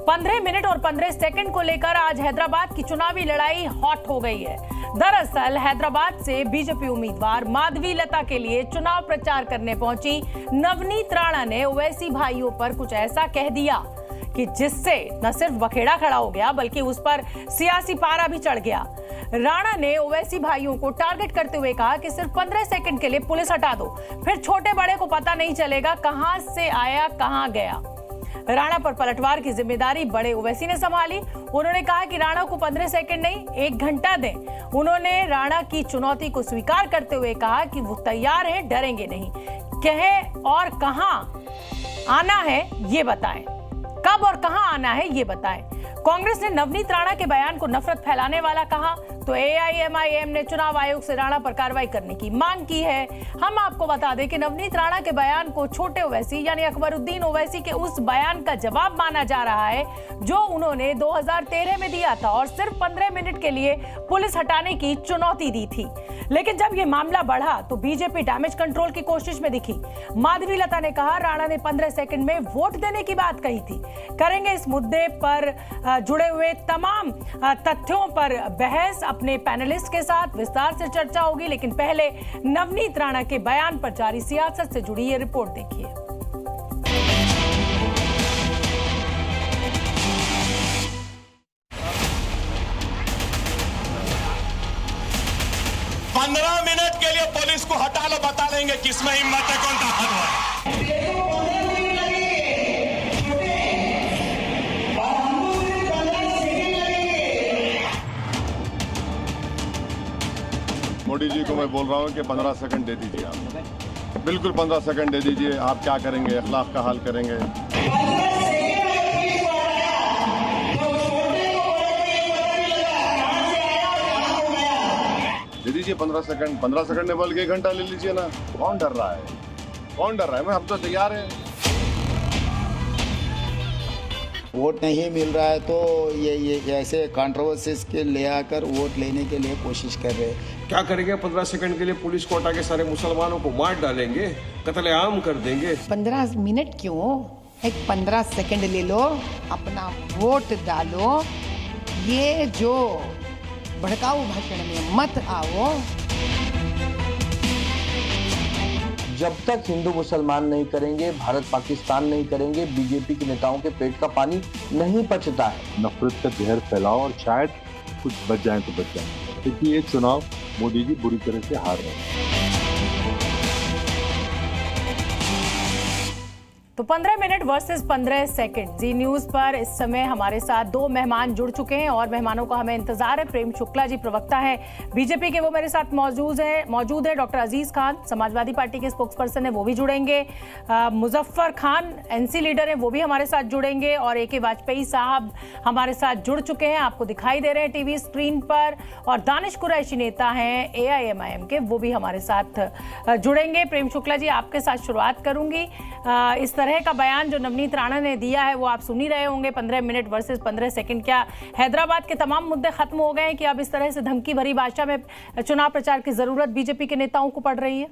15 minute और 15 second को लेकर आज हैदराबाद की चुनावी लड़ाई हॉट हो गई है। दरअसल हैदराबाद से बीजेपी उम्मीदवार माधवी लता के लिए चुनाव प्रचार करने पहुंची नवनीत राणा ने ओवैसी भाइयों पर कुछ ऐसा कह दिया कि जिससे न सिर्फ बखेड़ा खड़ा हो गया बल्कि उस पर सियासी पारा भी चढ़ गया। राणा ने ओवैसी भाइयों को टारगेट करते हुए कहा कि सिर्फ 15 सेकंड के लिए पुलिस हटा दो, फिर छोटे बड़े को पता नहीं चलेगा कहां से आया कहां गया। राणा पर पलटवार की जिम्मेदारी बड़े ओवैसी ने संभाली। उन्होंने कहा कि राणा को 15 सेकंड नहीं 1 घंटा दें। उन्होंने राणा की चुनौती को स्वीकार करते हुए कहा कि वो तैयार हैं, डरेंगे नहीं। कहे और कहां आना है ये बताएं, कब और कहां आना है ये बताएं। कांग्रेस ने नवनीत राणा के बयान को नफरत फैलाने वाला कहा तो एआईएमआईएम ने चुनाव आयोग से राणा पर कार्रवाई करने की मांग की है। हम आपको बता दें कि नवनीत राणा के बयान को छोटे ओवैसी यानी अकबरुद्दीन ओवैसी के उस बयान का जवाब माना जा रहा है जो उन्होंने 2013 में दिया था और सिर्फ 15 मिनट के लिए पुलिस हटाने की चुनौती दी थी। लेकिन जब यह मामला बढ़ा तो बीजेपी डैमेज कंट्रोल की कोशिश में दिखी। माधवी लता ने कहा राणा ने 15 सेकंड में वोट देने की बात कही थी। करेंगे इस मुद्दे पर जुड़े हुए तमाम तथ्यों पर बहस अपने पैनलिस्ट के साथ विस्तार से चर्चा होगी, लेकिन पहले नवनीत राणा के बयान पर जारी सियासत से जुड़ी ये रिपोर्ट देखिए। पंद्रह मिनट के लिए पुलिस को हटा लो, बता देंगे किसमें हिम्मत है, कौन ताकत है। मोदी जी को मैं बोल रहा हूँ कि 15 सेकंड दे दीजिए आप, बिल्कुल 15 सेकंड दे दीजिए। आप क्या करेंगे, अखलाक का हाल करेंगे। दे दीजिए 15 सेकंड। 15 सेकंड ने बोल के 1 घंटा ले लीजिए ना। कौन डर रहा है, कौन डर रहा है? हम तो तैयार हैं। वोट नहीं मिल रहा है तो ये ऐसे कंट्रोवर्सीज के ले आकर वोट लेने के लिए कोशिश कर रहे हैं। क्या करेंगे? 15 सेकंड के लिए पुलिस को हटा के सारे मुसलमानों को मार डालेंगे, कत्लेआम कर देंगे। 15 मिनट क्यों, एक 15 सेकंड ले लो, अपना वोट डालो। ये जो भड़काऊ भाषण में मत आओ। जब तक हिंदू मुसलमान नहीं करेंगे, भारत पाकिस्तान नहीं करेंगे, बीजेपी के नेताओं के पेट का पानी नहीं पचता है। नफरत का जहर फैलाओ और शायद कुछ बच जाए तो बच जाए, क्योंकि ये चुनाव मोदी जी बुरी तरह से हार रहे हैं। तो 15 मिनट वर्सेस 15 सेकंड। जी न्यूज पर इस समय हमारे साथ 2 मेहमान जुड़ चुके हैं और मेहमानों का हमें इंतजार है। प्रेम शुक्ला जी प्रवक्ता है बीजेपी के, वो मेरे साथ मौजूद है। डॉक्टर अजीज खान समाजवादी पार्टी के स्पोक्स पर्सन है, वो भी जुड़ेंगे। मुजफ्फर खान एनसी लीडर है, वो भी हमारे साथ जुड़ेंगे। और ए के वाजपेयी साहब हमारे साथ जुड़ चुके हैं, आपको दिखाई दे रहे हैं टीवी स्क्रीन पर। और दानिश कुरैशी नेता हैं एआईएमआईएम के, वो भी हमारे साथ जुड़ेंगे। प्रेम शुक्ला जी, आपके साथ शुरुआत करूंगी। इस तरह का बयान जो नवनीत राणा ने दिया है वो आप सुन ही रहे होंगे, 15 मिनट वर्सेस 15 सेकंड। क्या हैदराबाद के तमाम मुद्दे खत्म हो गए हैं कि अब इस तरह से धमकी भरी भाषा में चुनाव प्रचार की जरूरत बीजेपी के नेताओं को पड़ रही है?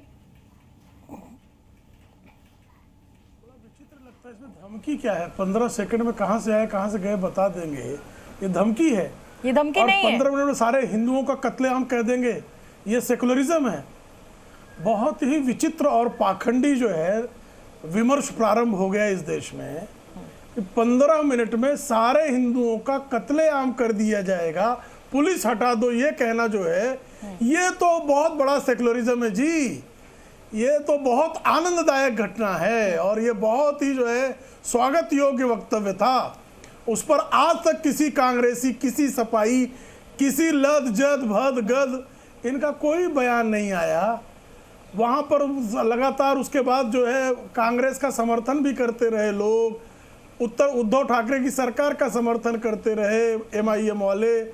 विचित्र लगता है, इसमें धमकी क्या है? 15 सेकंड में कहां से आए कहां से गए बता देंगे, ये धमकी है। ये धमकी नहीं है। 15 मिनट में सारे हिंदुओं का कत्लेआम कह देंगे, ये सेकुलरिज्म है। बहुत ही विचित्र और पाखंडी जो है विमर्श प्रारंभ हो गया इस देश में। 15 मिनट में सारे हिंदुओं का कत्लेआम कर दिया जाएगा, पुलिस हटा दो, ये कहना जो है ये तो बहुत बड़ा सेकुलरिज्म है जी। ये तो बहुत आनंददायक घटना है और ये बहुत ही जो है स्वागत योग्य वक्तव्य था। उस पर आज तक किसी कांग्रेसी, किसी सपाई, किसी लद जद भद गद इनका कोई बयान नहीं आया। वहाँ पर लगातार उसके बाद जो है कांग्रेस का समर्थन भी करते रहे लोग, उद्धव ठाकरे की सरकार का समर्थन करते रहे एमआईएम वाले,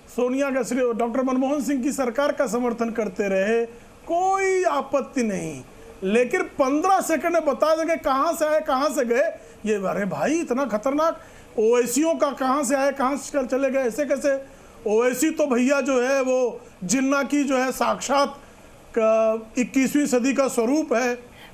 सोनिया गांधी, डॉक्टर मनमोहन सिंह की सरकार का समर्थन करते रहे, कोई आपत्ति नहीं। लेकिन 15 सेकंड में बता देंगे कहाँ से आए कहाँ से गए, ये अरे भाई इतना खतरनाक। ओवैसियों का कहाँ से आए कहाँ से चले गए, ऐसे कैसे? ओवैसी तो भैया जो है वो जिन्ना की जो है साक्षात 21वीं सदी का स्वरूप है।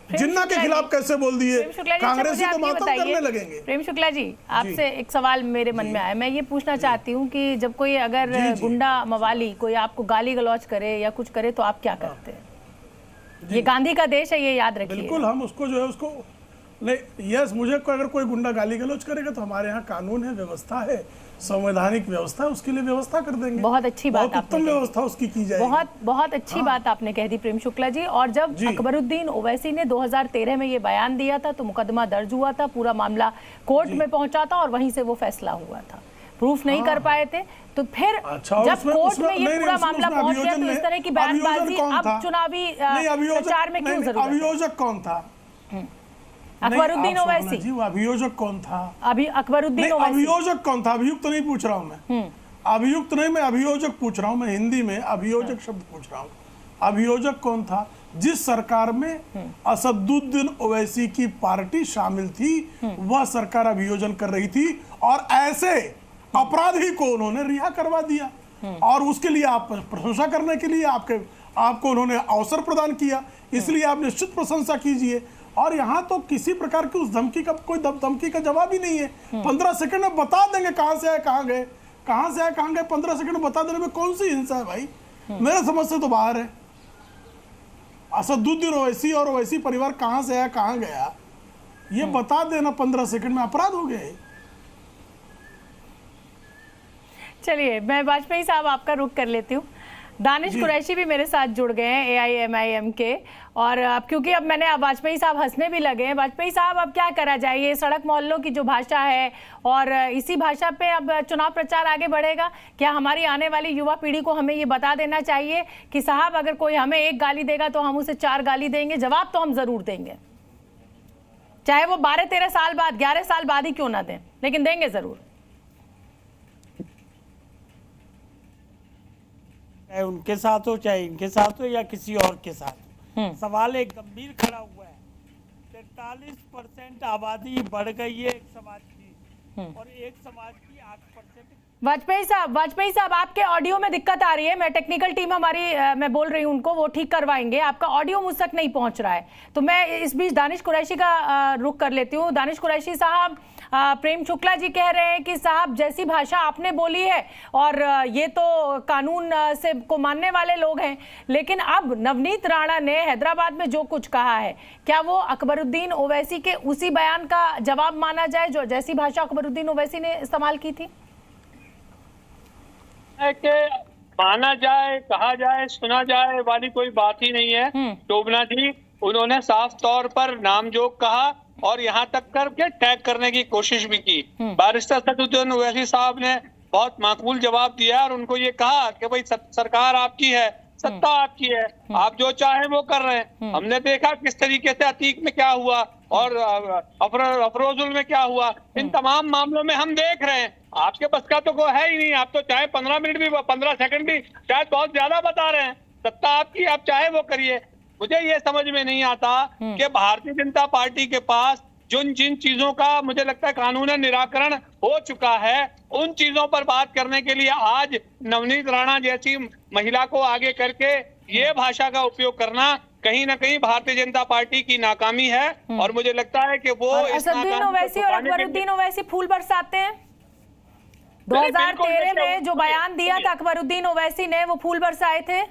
जिन्ना के खिलाफ कैसे बोल दिए, कांग्रेसी तो मातम करने लगेंगे। प्रेम शुक्ला जी, आपसे एक सवाल मेरे मन में आया, मैं ये पूछना चाहती हूँ कि जब कोई अगर गुंडा मवाली कोई आपको गाली गलौज करे या कुछ करे तो आप क्या करते हैं? ये गांधी का देश है, ये याद रखिए। बिल्कुल, हम उसको जो है उसको नहीं, यस, मुझे अगर कोई गुंडा गाली गलौज करेगा तो हमारे यहाँ कानून है, व्यवस्था है, संवैधानिक व्यवस्था, उसके लिए व्यवस्था कर देंगे। बहुत अच्छी बात, उत्तम व्यवस्था उसकी की जाएगी। बहुत अच्छी बात आपने कह दी प्रेम शुक्ला जी। और जब अकबरुद्दीन ओवैसी ने 2013 में ये बयान दिया था तो मुकदमा दर्ज हुआ था, पूरा मामला कोर्ट में पहुंचा था और वहीं से वो फैसला हुआ था। प्रूफ नहीं कर पाए थे, तो फिर जब कोर्ट में ये पूरा मामला पहुंच गया तो इस तरह की बयानबाजी अब चुनावी प्रचार में क्यों जरूरत? अभियोजक कौन था? अकबरुद्दीन ओवैसी। जी, वो अभियोजक कौन था? अकबरुद्दीन ओवैसी। अभियोजक कौन था? अभियुक्त नहीं पूछ रहा हूँ मैं, अभियुक्त नहीं, मैं अभियोजक पूछ रहा हूँ। मैं हिंदी में अभियोजक शब्द पूछ रहा हूँ। अभियोजक कौन था? जिस सरकार में असदुद्दीन ओवैसी की पार्टी शामिल थी, वह सरकार अभियोजन कर रही थी और ऐसे अपराधी को उन्होंने रिहा करवा दिया। और उसके लिए आप प्रशंसा करने के लिए आपको उन्होंने अवसर प्रदान किया, इसलिए आप निश्चित प्रशंसा कीजिए। और यहाँ तो किसी प्रकार की उस धमकी का कोई धमकी का जवाब ही नहीं है। 15 सेकंड में बता देंगे कहां से आए कहां गए, कहां से आए कहां गए। 15 सेकंड में बता देने में कौन सी हिंसा है भाई? मेरे समझ से तो बाहर है। असदुद्दीन ओवैसी और ओवैसी परिवार कहां से आया कहां गया, ये बता देना 15 सेकंड में अपराध हो गया है। चलिए, मैं वाजपेयी साहब आपका रुख कर लेती हूँ। दानिश कुरैशी भी मेरे साथ जुड़ गए हैं AIMIM के, और क्योंकि अब मैंने वाजपेयी साहब हंसने भी लगे हैं। वाजपेयी साहब, अब क्या करा जाए? ये सड़क मोहल्लों की जो भाषा है और इसी भाषा पे अब चुनाव प्रचार आगे बढ़ेगा क्या? हमारी आने वाली युवा पीढ़ी को हमें ये बता देना चाहिए कि साहब अगर कोई हमें एक गाली देगा तो हम उसे 4 गाली देंगे, जवाब तो हम जरूर देंगे, चाहे वो 12-13 साल बाद 11 साल बाद ही क्यों ना दें, लेकिन देंगे जरूर। चाहे उनके साथ हो, चाहे इनके साथ हो, या किसी और के साथ। सवाल एक गंभीर खड़ा हुआ है। 43% आबादी बढ़ गई है एक समाज की, और एक समाज की 8%। वाजपेयी साहब, आपके ऑडियो में दिक्कत आ रही है। मैं टेक्निकल टीम हमारी मैं बोल रही हूँ उनको, वो ठीक करवाएंगे। आपका ऑडियो मुझ तक नहीं पहुंच रहा है, तो मैं इस बीच दानिश कुरैशी का रुख कर लेती हूँ। दानिश कुरैशी साहब, प्रेम शुक्ला जी कह रहे हैं कि साहब जैसी भाषा आपने बोली है, और ये तो कानून से को मानने वाले लोग हैं, लेकिन अब नवनीत राणा ने हैदराबाद में जो कुछ कहा है, क्या वो अकबरुद्दीन ओवैसी के उसी बयान का जवाब माना जाए जो जैसी भाषा अकबरुद्दीन ओवैसी ने इस्तेमाल की थी? कि माना जाए, कहा जाए, सुना जाए वाली कोई बात ही नहीं है। शोभना जी, उन्होंने साफ तौर पर नामजोग कहा और यहाँ तक करके टैग करने की कोशिश भी की। बैरिस्टर असदुद्दीन ओवैसी साहब ने बहुत माकूल जवाब दिया और उनको ये कहा कि भाई सरकार आपकी है, सत्ता आपकी है, आप जो चाहे वो कर रहे हैं। हमने देखा किस तरीके से अतीक में क्या हुआ और अफरोजुल में क्या हुआ। इन तमाम मामलों में हम देख रहे हैं आपके बस का तो कोई है ही नहीं। आप तो चाहे 15 मिनट भी, 15 सेकंड भी शायद बहुत ज्यादा बता रहे हैं। सत्ता आपकी, आप चाहे वो करिए। मुझे ये समझ में नहीं आता कि भारतीय जनता पार्टी के पास जिन चीजों का मुझे लगता है कानूनन निराकरण हो चुका है, उन चीजों पर बात करने के लिए आज नवनीत राणा जैसी महिला को आगे करके ये भाषा का उपयोग करना कहीं ना कहीं भारतीय जनता पार्टी की नाकामी है। और मुझे लगता है कि वो असदुद्दीन ओवैसी और अकबरुद्दीन ओवैसी फूल बरसाते हैं। 2013 में जो बयान दिया था अकबरुद्दीन ओवैसी ने, वो फूल बरसाए थे।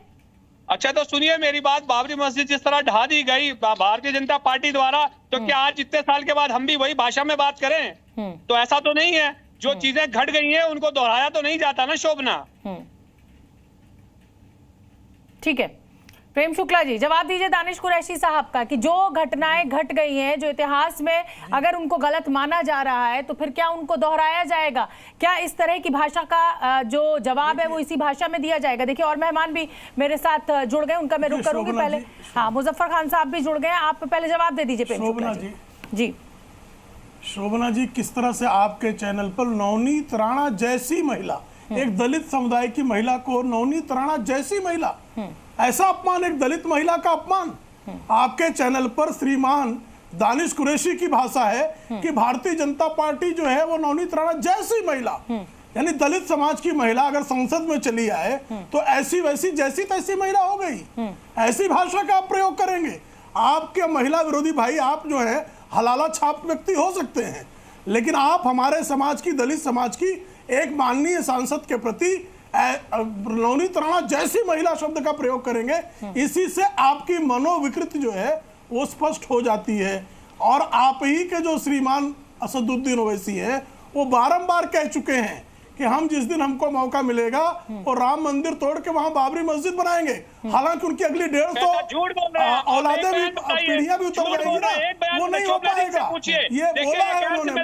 अच्छा, तो सुनिए मेरी बात। बाबरी मस्जिद जिस तरह ढा दी गई भारतीय जनता पार्टी द्वारा, तो क्या आज इतने साल के बाद हम भी वही भाषा में बात करें? तो ऐसा तो नहीं है। जो चीजें घट गई हैं उनको दोहराया तो नहीं जाता ना शोभना। ठीक है, प्रेम शुक्ला जी जवाब दीजिए दानिश कुरैशी साहब का कि जो घटनाएं घट गई हैं, जो इतिहास में अगर उनको गलत माना जा रहा है तो फिर क्या उनको दोहराया जाएगा? क्या इस तरह की भाषा का जो जवाब है वो इसी भाषा में दिया जाएगा? देखिए, और मेहमान भी मेरे साथ जुड़ गए, उनका मैं रुख करूंगी। पहले हाँ, मुजफ्फर खान साहब भी जुड़ गए, आप पहले जवाब दे दीजिए प्रेम शुक्ला जी। शोभना जी, किस तरह से आपके चैनल पर नवनीत राणा जैसी महिला, एक दलित समुदाय की महिला को नवनीत राणा जैसी महिला, ऐसा अपमान, एक दलित महिला का अपमान। आपके चैनल पर श्रीमान दानिश कुरैशी की भाषा है कि भारतीय जनता पार्टी जो है वो नवनीत राणा जैसी महिला, यानी दलित समाज की महिला अगर संसद में चली आए तो ऐसी वैसी जैसी तैसी महिला हो गई। ऐसी भाषा का आप प्रयोग करेंगे? आपके महिला विरोधी भाई आप जो है हलाला छाप व्यक्ति हो सकते हैं, लेकिन आप हमारे समाज की, दलित समाज की एक माननीय सांसद के प्रति नवनीत राणा जैसी महिला शब्द का प्रयोग करेंगे, इसी से आपकी मनोविकृति जो है वो स्पष्ट हो जाती है। और आप ही के जो श्रीमान असदुद्दीन ओवैसी है वो बारंबार कह चुके हैं कि हम जिस दिन हमको मौका मिलेगा और राम मंदिर तोड़ के वहां बाबरी मस्जिद बनाएंगे। हालांकि उनकी अगली 150 औलादे भी, पीढ़ियां भी उतर जाएंगी ना, वो नहीं हो पाएगा। ये बोला है उन्होंने,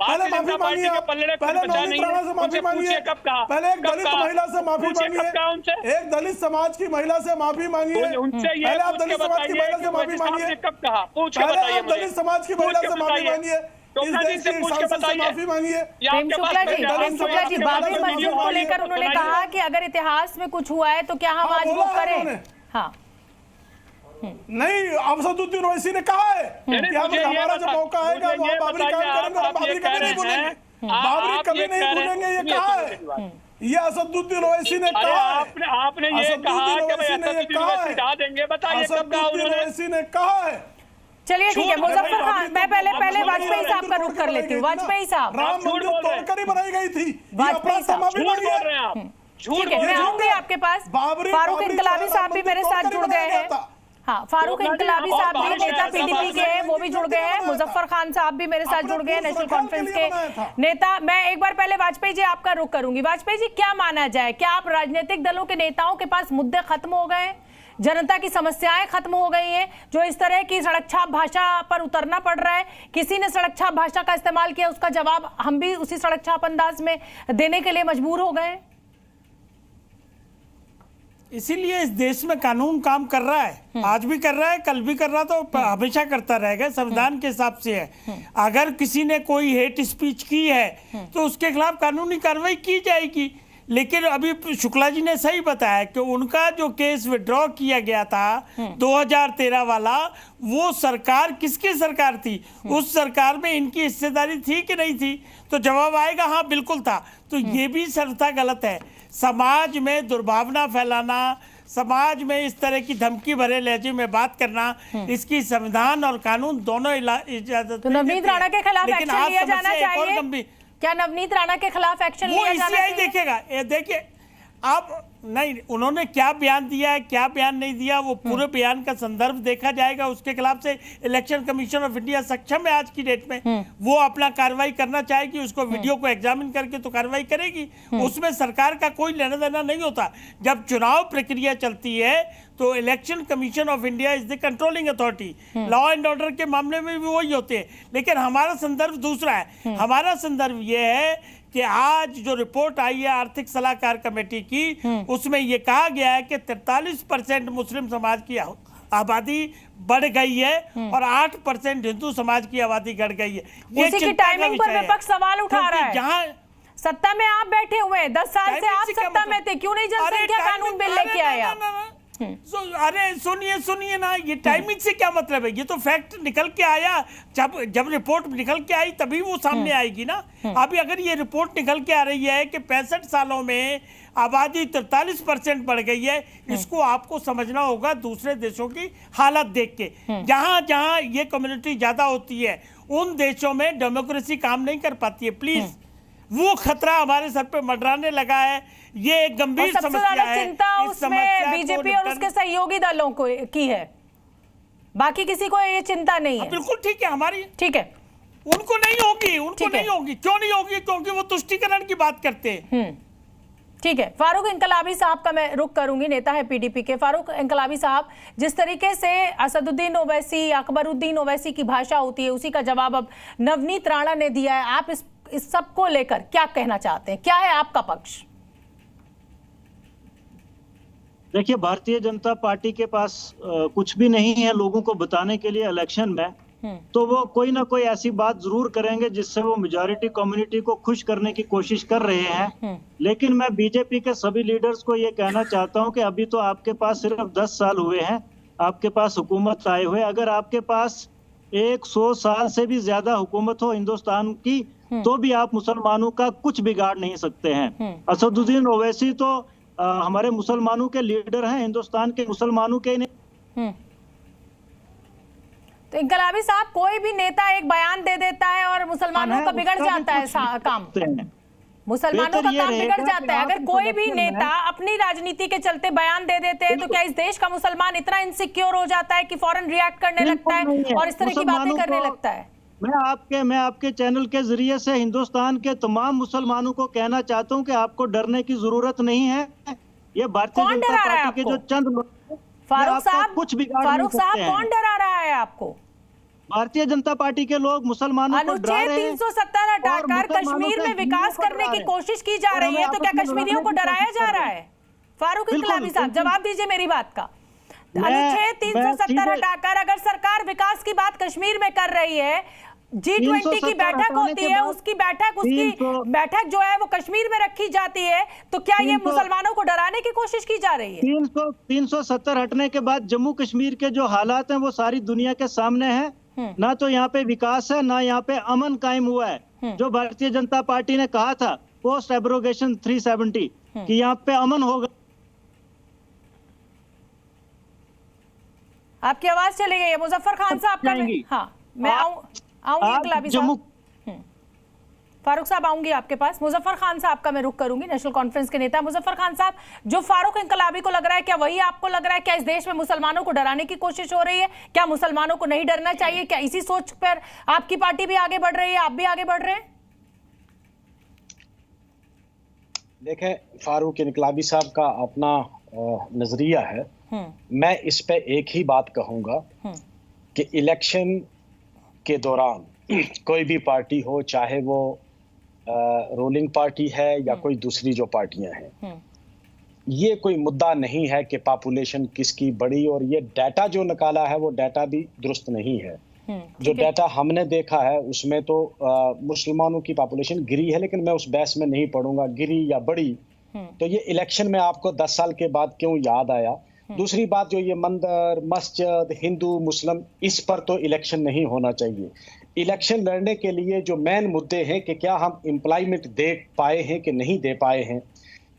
पहले माफी मांगी आप, पहले नवनीत राणा से माफी मांगिए, पहले एक दलित महिला से माफी मांगिए, एक दलित समाज की महिला से माफी मांगिए, पहले आप दलित समाज की महिला से माफी मांगिए, पहले आप दलित समाज की महिला से माफी मांगिए, इस देश के सांसद से माफी मांगिए। प्रेम शुक्ला जी, बाबरी मस्जिद को लेकर उन्होंने कहा कि अगर इतिहास में कुछ हुआ है तो क्या हम आज वो करें? हाँ नहीं, असदुद्दीन ओवैसी ने कहा है कि हमारा जब मौका आएगा वहाँ बाबरी कायम करेंगे और बाबरी कभी नहीं भूलेंगे, बाबरी कभी नहीं भूलेंगे, ये कहा है। ये असदुद्दीन ओवैसी ने कहा है, आपने ये कहा कि असदुद्दीन ओवैसी ने कहा है। चलिए ठीक है, मुजफ्फर खान, मैं पहले वाजपेयी साहब का रुख कर लेती हूँ। वाजपेयी साहब, राम मंदिर तोड़कर ही बनाई गई थी, वाजपेयी साहब, ठीक है, मैं आऊंगी आपके पास। फारूक इनकलाबी साहब भी मेरे साथ जुड़ गए हैं। हाँ, फारूक इनकलाबी साहब भी नेता पीडीपी के हैं, वो भी जुड़ गए हैं। मुजफ्फर खान साहब भी मेरे साथ जुड़ गए हैं, नेशनल कॉन्फ्रेंस के नेता। मैं एक बार पहले वाजपेयी जी आपका रुख करूंगी। वाजपेयी जी, क्या माना जाए, क्या आप राजनीतिक दलों के नेताओं के पास मुद्दे खत्म हो गए, जनता की समस्याएं खत्म हो गई हैं, जो इस तरह की सड़क छाप भाषा पर उतरना पड़ रहा है, किसी ने सड़क छाप भाषा का इस्तेमाल किया, उसका जवाब हम भी उसी सड़क छाप अंदाज में देने के लिए मजबूर हो गए? इसीलिए इस देश में कानून काम कर रहा है, आज भी कर रहा है, कल भी कर रहा था, तो हमेशा करता रहेगा, संविधान के हिसाब से है। अगर किसी ने कोई हेट स्पीच की है तो उसके खिलाफ कानूनी कार्रवाई की जाएगी। लेकिन अभी शुक्ला जी ने सही बताया कि उनका जो केस विड्रॉ किया गया था 2013 वाला, वो सरकार किसकी सरकार थी? उस सरकार में इनकी हिस्सेदारी थी कि नहीं थी? तो जवाब आएगा हाँ बिल्कुल था। तो ये भी सर्वथा गलत है। समाज में दुर्भावना फैलाना, समाज में इस तरह की धमकी भरे लहजे में बात करना, इसकी संविधान और कानून दोनों इजाजत। तो नवनीत राणा के खिलाफ एक्शन लिया जाना चाहिए। क्या नवनीत राणा के खिलाफ एक्शन लिया जाना चाहिए? देखेगा, ये देखिए आप नहीं, उन्होंने क्या बयान दिया है, क्या बयान नहीं दिया, वो पूरे बयान का संदर्भ देखा जाएगा। उसके खिलाफ से इलेक्शन कमीशन ऑफ इंडिया सक्षम है आज की डेट में, वो अपना कार्रवाई करना चाहेगी, उसको वीडियो को एग्जामिन करके तो कार्रवाई करेगी। उसमें सरकार का कोई लेना देना नहीं होता। जब चुनाव प्रक्रिया चलती है तो election commission of India is the controlling authority. Law and order के मामले में भी वही होते हैं, लेकिन हमारा संदर्भ दूसरा है। हमारा संदर्भ ये है कि आज जो रिपोर्ट आई है आर्थिक सलाहकार कमेटी की, उसमें यह कहा गया है कि 43% मुस्लिम समाज की आबादी बढ़ गई है और 8% हिंदू समाज की आबादी घट गई है। उसी की टाइमिंग पर विपक्ष सवाल उठा रहा है। जहां सत्ता में आप बैठे हुए हैं, 10 साल से आप सत्ता में थे, क्यों नहीं जनसंख्या कानून बिल लेके आए आप? अरे सुनिए ना, ये टाइमिंग से क्या मतलब है? ये तो फैक्ट निकल के आया, जब रिपोर्ट निकल के आई तभी वो सामने आएगी ना। अभी अगर ये रिपोर्ट निकल के आ रही है कि 65 सालों में आबादी 43% बढ़ गई है, इसको आपको समझना होगा दूसरे देशों की हालत देख के। जहां जहां ये कम्युनिटी ज्यादा होती है उन देशों में डेमोक्रेसी काम नहीं कर पाती है। प्लीज, वो खतरा हमारे सर पे मंडराने लगा है। ये एक गंभीर समस्या है। चिंता उसमें बीजेपी और उसके सहयोगी दलों को की है, बाकी किसी को ये चिंता नहीं है। बिल्कुल ठीक है, हमारी ठीक है, उनको नहीं होगी, उनको नहीं होगी। क्यों नहीं होगी? क्योंकि वो तुष्टीकरण की बात करते हैं। ठीक है, फारूक इनकलाबी साहब का मैं रुख करूंगी, नेता है पीडीपी के। फारूक इनकलाबी साहब, जिस तरीके से असदुद्दीन ओवैसी, अकबरुद्दीन ओवैसी की भाषा होती है, उसी का जवाब अब नवनीत राणा ने दिया है। आप इस सब को लेकर क्या कहना चाहते हैं? क्या है आपका पक्ष? देखिए, भारतीय जनता पार्टी के पास कुछ भी नहीं है लोगों को बताने के लिए इलेक्शन में, तो वो कोई ना कोई ऐसी बात जरूर करेंगे जिससे वो मेजॉरिटी कम्युनिटी को खुश करने की कोशिश कर रहे हैं। लेकिन मैं बीजेपी के सभी लीडर्स को ये कहना चाहता हूं कि अभी तो आपके पास सिर्फ 10 साल हुए हैं, आपके पास हुकूमत आए हुए। अगर आपके पास 100 साल से भी ज्यादा हुकूमत हो हिंदुस्तान की, तो भी आप मुसलमानों का कुछ बिगाड़ नहीं सकते हैं। असदुद्दीन ओवैसी तो हमारे मुसलमानों के लीडर हैं, हिंदुस्तान के मुसलमानों के नहीं। तो इनकलाबी साहब, कोई भी नेता एक बयान दे देता है और मुसलमानों का बिगड़ जाता है काम, मुसलमानों का काम बिगड़ जाता है। अगर कोई भी नेता अपनी राजनीति के चलते बयान दे देते हैं तो क्या इस देश का मुसलमान इतना इनसिक्योर हो जाता है कि फौरन रिएक्ट करने लगता है और इस तरह की बातें करने लगता है? मैं आपके चैनल के जरिए से हिंदुस्तान के तमाम मुसलमानों को कहना चाहता हूं कि आपको डरने की जरूरत नहीं है। ये भारतीय जनता पार्टी के जो चंद लोग, फारूक साहब, कुछ बिगाड़ फारूक साहब, कौन डरा रहा है आपको? भारतीय जनता पार्टी के लोग मुसलमानों को डरा रहे हैं। 370 हटाकर कश्मीर में विकास करने की कोशिश की जा रही है, तो क्या कश्मीरियों को डराया जा रहा है? फारूक इनकलाबी साहब, जवाब दीजिए मेरी बात का। अनुच्छेद 370 हटाकर अगर सरकार विकास की बात कश्मीर में कर रही है, G20 की बैठक होती है, उसकी बैठक जो है वो कश्मीर में रखी जाती है, तो क्या ये मुसलमानों को डराने की कोशिश की जा रही है? 370 हटने के बाद जम्मू कश्मीर के जो हालात हैं वो सारी दुनिया के सामने हैं। ना तो यहाँ पे विकास है, ना यहाँ पे अमन कायम हुआ है। जो भारतीय जनता पार्टी ने कहा था पोस्ट एब्रोगेशन 370 कि यहाँ पे अमन होगा। आपकी आवाज चली गई है मुजफ्फर खान साहब का। हाँ, मैं आऊंगी इनकलाबी साहब। फारूक साहब आऊंगी आपके पास। मुजफ्फर खान साहब का मैं रुख करूंगी, नेशनल कॉन्फ्रेंस के नेता। मुजफ्फर खान साहब, जो फारूक इनकलाबी को लग रहा है, क्या वही आपको लग रहा है? क्या इस देश में मुसलमानों को डराने की कोशिश हो रही है? क्या मुसलमानों को नहीं डरना चाहिए? क्या इसी सोच पर आपकी पार्टी भी आगे बढ़ रही है, आप भी आगे बढ़ रहे हैं? देखें, फारूक इनकलाबी साहब का अपना नजरिया है। मैं इस पे एक ही बात कहूंगा कि इलेक्शन के दौरान कोई भी पार्टी हो, चाहे वो रूलिंग पार्टी है या कोई दूसरी जो पार्टियां हैं, ये कोई मुद्दा नहीं है कि पॉपुलेशन किसकी बड़ी, और ये डाटा जो निकाला है वो डाटा भी दुरुस्त नहीं है। जो डाटा हमने देखा है उसमें तो मुसलमानों की पॉपुलेशन गिरी है, लेकिन मैं उस बहस में नहीं पढ़ूंगा गिरी या बड़ी। तो ये इलेक्शन में आपको 10 साल के बाद क्यों याद आया? दूसरी बात, जो ये मंदिर, मस्जिद, हिंदू मुस्लिम, इस पर तो इलेक्शन नहीं होना चाहिए। इलेक्शन लड़ने के लिए जो मेन मुद्दे हैं कि क्या हम एम्प्लॉयमेंट दे पाए हैं कि नहीं दे पाए हैं,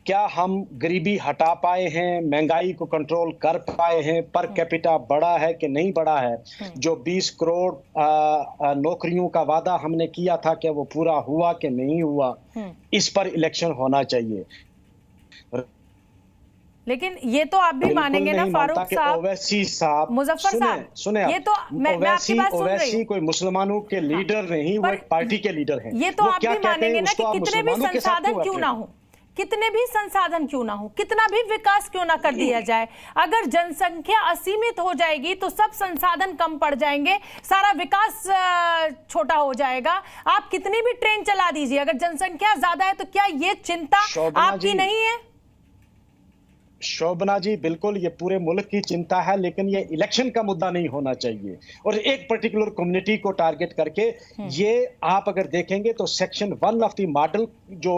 क्या हम गरीबी हटा पाए हैं, महंगाई को कंट्रोल कर पाए हैं, पर कैपिटा बढ़ा है कि नहीं बढ़ा है, जो 20 करोड़ नौकरियों का वादा हमने किया था क्या वो पूरा हुआ कि नहीं हुआ, इस पर इलेक्शन होना चाहिए। लेकिन ये तो आप भी मानेंगे ना फारूक साहब, ओवैसी साहब, मुजफ्फर साहब, सुने ये तो मैं आपकी बात सुन रही हूं। कोई मुसलमानों के लीडर नहीं, वो एक पार्टी के लीडर हैं। ये तो आप भी मानेंगे ना कि कितने भी संसाधन क्यों ना हो, कितने भी संसाधन क्यों ना हो, कितना भी विकास क्यों ना कर दिया जाए, अगर जनसंख्या असीमित हो जाएगी तो सब संसाधन कम पड़ जाएंगे, सारा विकास छोटा हो जाएगा। आप कितनी भी ट्रेन चला दीजिए, अगर जनसंख्या ज्यादा है तो क्या ये चिंता आपकी नहीं है? शोभना जी, बिल्कुल ये पूरे मुल्क की चिंता है, लेकिन ये इलेक्शन का मुद्दा नहीं होना चाहिए और एक पर्टिकुलर कम्युनिटी को टारगेट करके। ये आप अगर देखेंगे तो सेक्शन 1 ऑफ द मॉडल जो